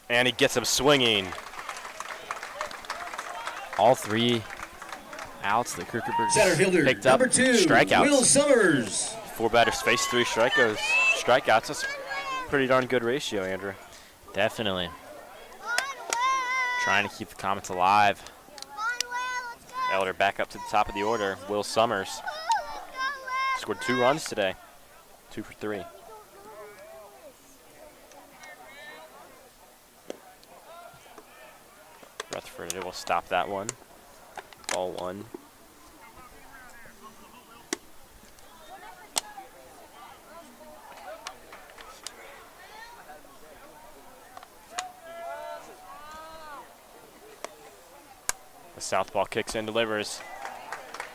And he gets him swinging. All 3 outs that Krugerberg Center fielder, picked up, number 2, strikeouts. Will Summers. 4 batters face 3 strikeouts. That's a pretty darn good ratio, Andrew. Definitely. Trying to keep the Comets alive. Elder back up to the top of the order. Will Summers scored 2 runs today. 2 for 3. Rutherford will stop that one. Ball 1. The southpaw kicks in, delivers,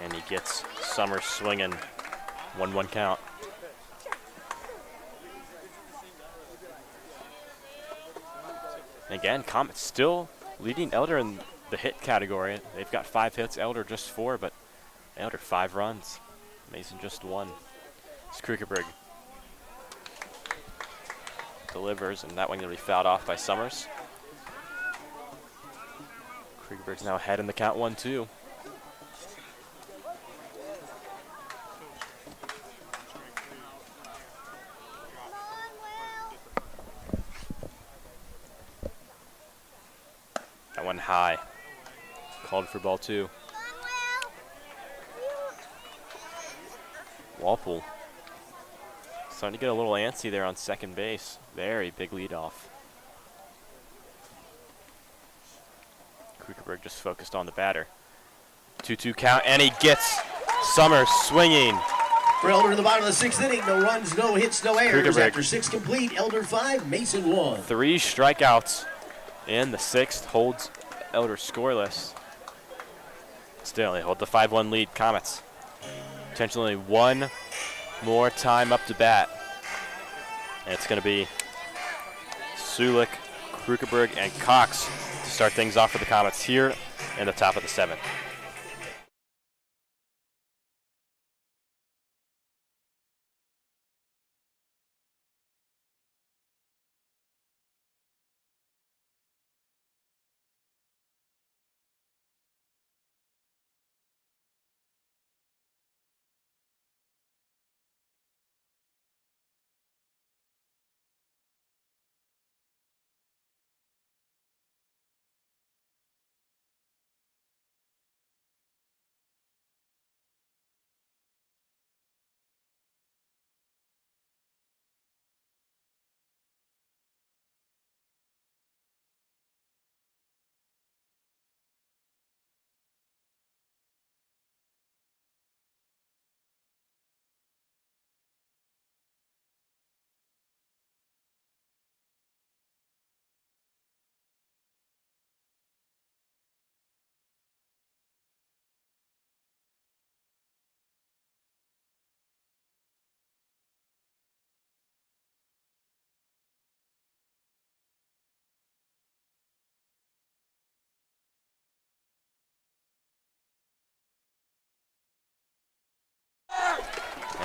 and he gets Summers swinging. 1-1 count. And again, Comets still leading Elder in the hit category. They've got 5 hits, Elder just 4, but Elder 5 runs. Mason just 1. It's Krugerberg. Delivers, and that one going to be fouled off by Summers. Krugerberg's now ahead in the count 1-2. That one high. Called for ball 2. Walpole starting to get a little antsy there on second base. Very big leadoff. Krugerberg just focused on the batter. 2-2 count, and he gets Summers swinging. For Elder in the bottom of the 6th inning, no runs, no hits, no errors. Krugerberg. After 6 complete, Elder 5, Mason 1. 3 strikeouts in the 6th, holds Elder scoreless. Still, they hold the 5-1 lead, Comets. Potentially 1 more time up to bat. And it's going to be Sulik, Krugerberg, and Cox to start things off for the Comets here in the top of the 7th.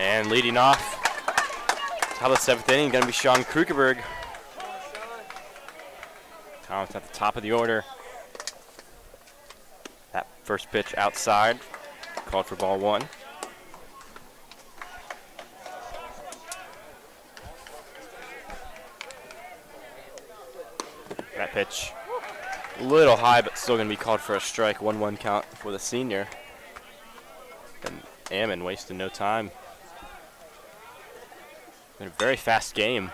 And leading off, top of the 7th inning, going to be Sean Krugerberg. Thomas at the top of the order. That first pitch outside, called for ball 1. That pitch, a little high, but still going to be called for a strike. 1-1 count for the senior. And Ammon wasting no time. Been a very fast game,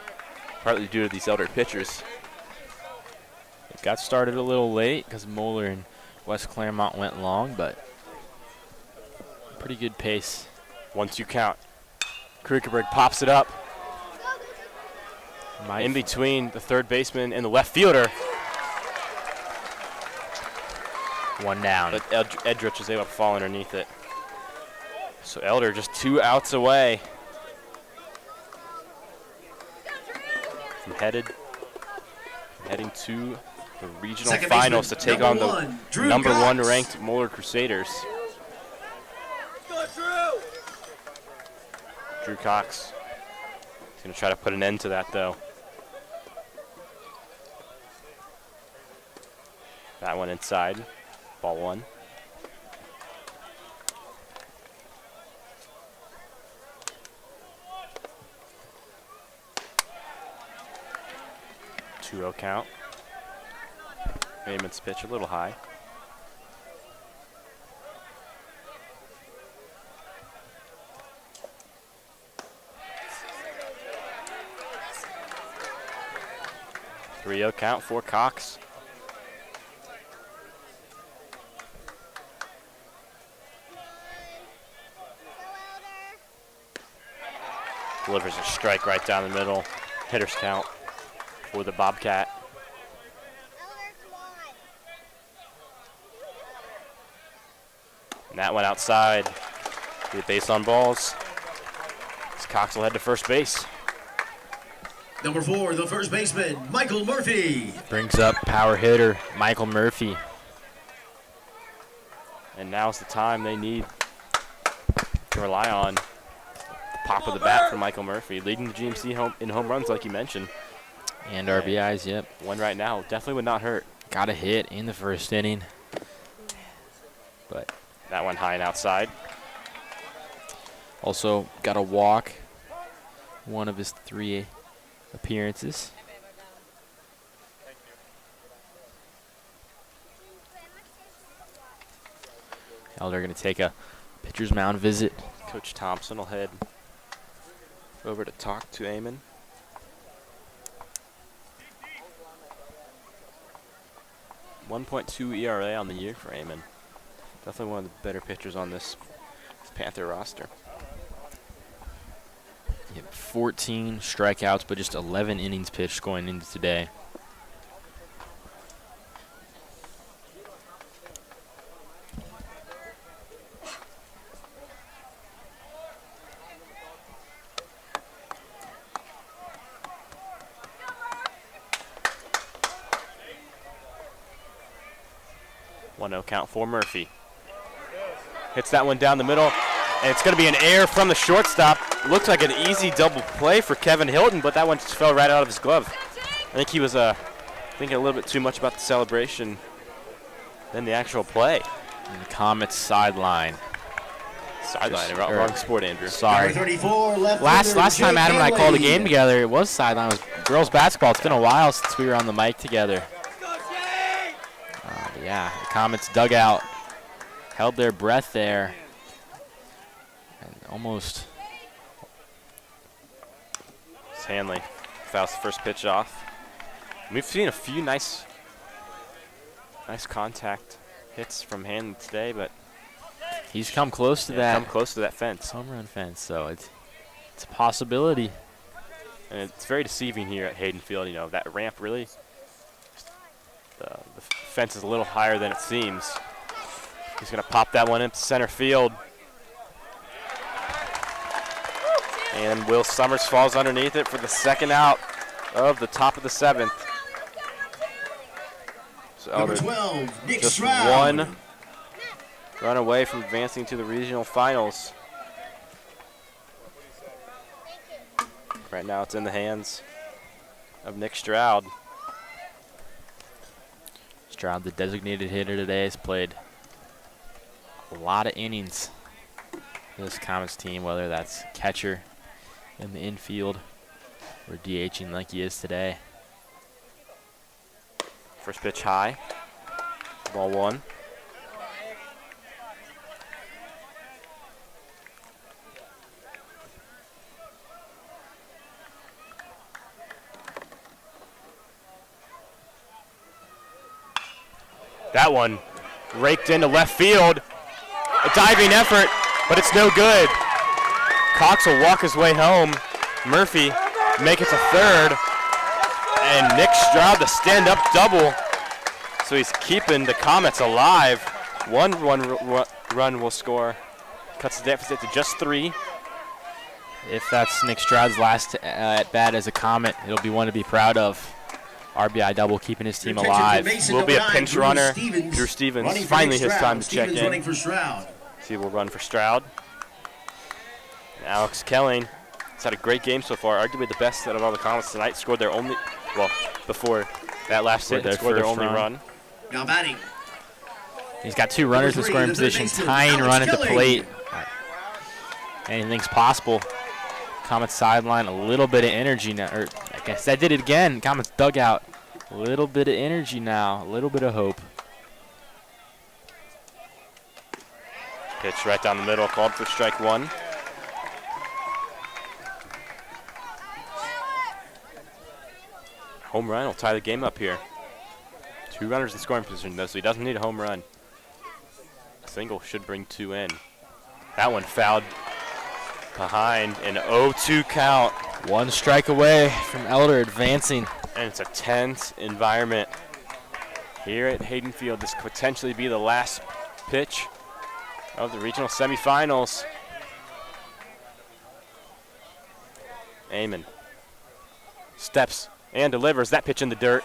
partly due to these elder pitchers. It got started a little late because Moeller and West Claremont went long, but pretty good pace. 1-2 count. Krugerberg pops it up. In between the third baseman and the left fielder. 1 down. But Edrich was able to fall underneath it. So Elder just 2 outs away from heading to the regional finals to take on the number 1 ranked Moeller Crusaders. Drew Cox is going to try to put an end to that, though. That one inside, ball 1. Two-0 count. Ammon's pitch a little high. Three-0 count for Cox. Delivers a strike right down the middle. Hitter's count for the Bobcat. And that went outside. Be a base on balls. Cox will head to first base. Number 4, the first baseman, Michael Murphy. Brings up power hitter Michael Murphy. And now's the time they need to rely on the pop of the bat from Michael Murphy, leading the GMC in home runs, like you mentioned. And RBIs, yep. One right now definitely would not hurt. Got a hit in the first inning. But that one high and outside. Also got a walk, one of his 3 appearances. Elder going to take a pitcher's mound visit. Coach Thompson will head over to talk to Amon. .2 ERA on the year for Amon. Definitely one of the better pitchers on this Panther roster. 14 strikeouts, but just 11 innings pitched going into today. No count for Murphy. Hits that one down the middle, and it's going to be an error from the shortstop. Looks like an easy double play for Kevin Hilton, but that one just fell right out of his glove. I think he was thinking a little bit too much about the celebration than the actual play. And the Comets sideline. Wrong sport, Andrew. Sorry. 34, Last time Adam and I called a game together, it was sideline. It was girls basketball. It's been a while since we were on the mic together. Yeah, the Comets dugout held their breath there and almost. It's Hanley fouls the first pitch off. We've seen a few nice contact hits from Hanley today, but he's come close to that. Come close to that fence. Home run fence, so it's a possibility. And it's very deceiving here at Hayden Field. You know, that ramp really. The fence is a little higher than it seems. He's going to pop that one into center field. And Will Summers falls underneath it for the second out of the top of the 7th. So Number 12, Nick just Stroud. one run away from advancing to the regional finals. Right now it's in the hands of Nick Stroud. Stroud, the designated hitter today, has played a lot of innings for this Comets team, whether that's catcher in the infield or DHing like he is today. First pitch high. Ball 1. That one raked into left field. A diving effort, but it's no good. Cox will walk his way home. Murphy make it to third. And Nick Stroud, the stand-up double. So he's keeping the Comets alive. One run will score. Cuts the deficit to just 3. If that's Nick Stroud's last at bat as a Comet, it'll be one to be proud of. RBI double, keeping his team alive. Will be a pinch runner. Drew Stevens. Finally his time to check in. Running for Stroud. He will run for Stroud. And Alex Kelling has had a great game so far. Arguably the best out of all the Comets tonight. Scored their only, well, before that last hit, scored their only run. Now batting. He's got 2 runners in scoring position, tying run at the plate. Anything's possible. Comets sideline, a little bit of energy now. Or I guess that did it again. Comets dugout. A little bit of energy now, a little bit of hope. Pitch right down the middle, called for strike 1. Home run will tie the game up here. 2 runners in scoring position, though, so he doesn't need a home run. A single should bring 2 in. That one fouled behind, an 0-2 count. 1 strike away from Elder advancing. And it's a tense environment here at Hayden Field. This could potentially be the last pitch of the regional semifinals. Amon steps and delivers that pitch in the dirt,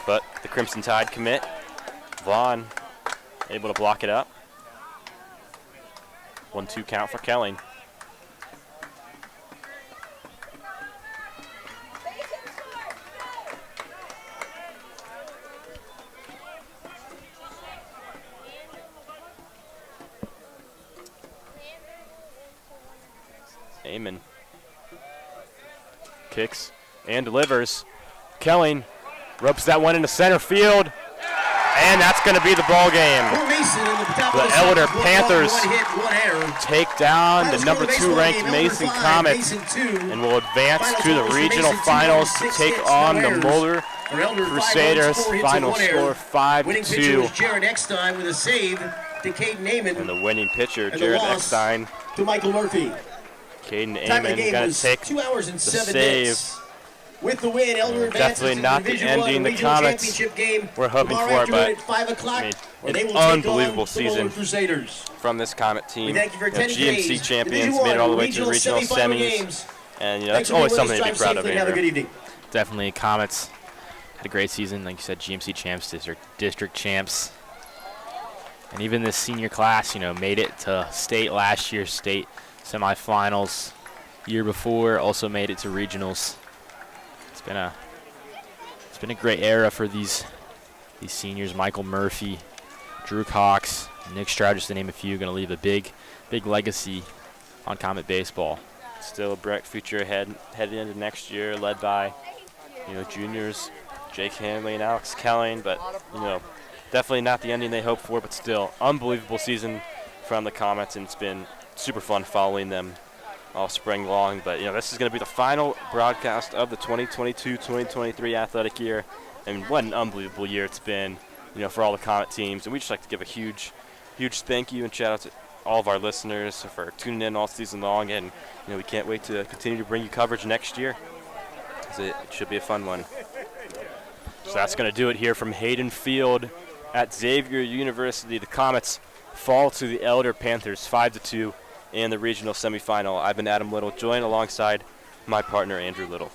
but the Crimson Tide commit. Vaughn able to block it up. 1-2 count for Kelling. Amon kicks and delivers. Kelling ropes that one into center field, and that's going to be the ball game. The Elder Panthers take down the number 2 ranked Mason Comets and will advance to the regional finals to take on the Moeller Crusaders. Final score 5-2. Jared Eckstein with a save to Caden Amon. And the winning pitcher, Jared Eckstein. To Michael Murphy. Caden Amon going to take 2 hours and the 7 save. minutes. With the win, Elder advances Definitely not the ending the Comets were hoping for, but I mean, an unbelievable season from this Comet team. GMC champions, made it all the way to the regional semis, and that's always something to be proud of. Definitely, Comets had a great season, like you said, GMC champs, district champs, and even this senior class, made it to state last year, state semifinals. Year before, also made it to regionals. It's been a great era for these seniors. Michael Murphy, Drew Cox, Nick Stroud, just to name a few, going to leave a big legacy on Comet baseball. Still a bright future ahead, headed into next year, led by juniors Jake Hanley and Alex Kelling, but definitely not the ending they hoped for, but still unbelievable season from the Comets, and it's been super fun following them all spring long. But this is going to be the final broadcast of the 2022-2023 athletic year, and what an unbelievable year it's been for all the Comet teams. And we just like to give a huge thank you and shout out to all of our listeners for tuning in all season long, and we can't wait to continue to bring you coverage next year, because it should be a fun one. So that's going to do it here from Hayden Field at Xavier University. The Comets fall to the Elder Panthers 5-2 in the regional semifinal. I've been Adam Little, joined alongside my partner Andrew Little.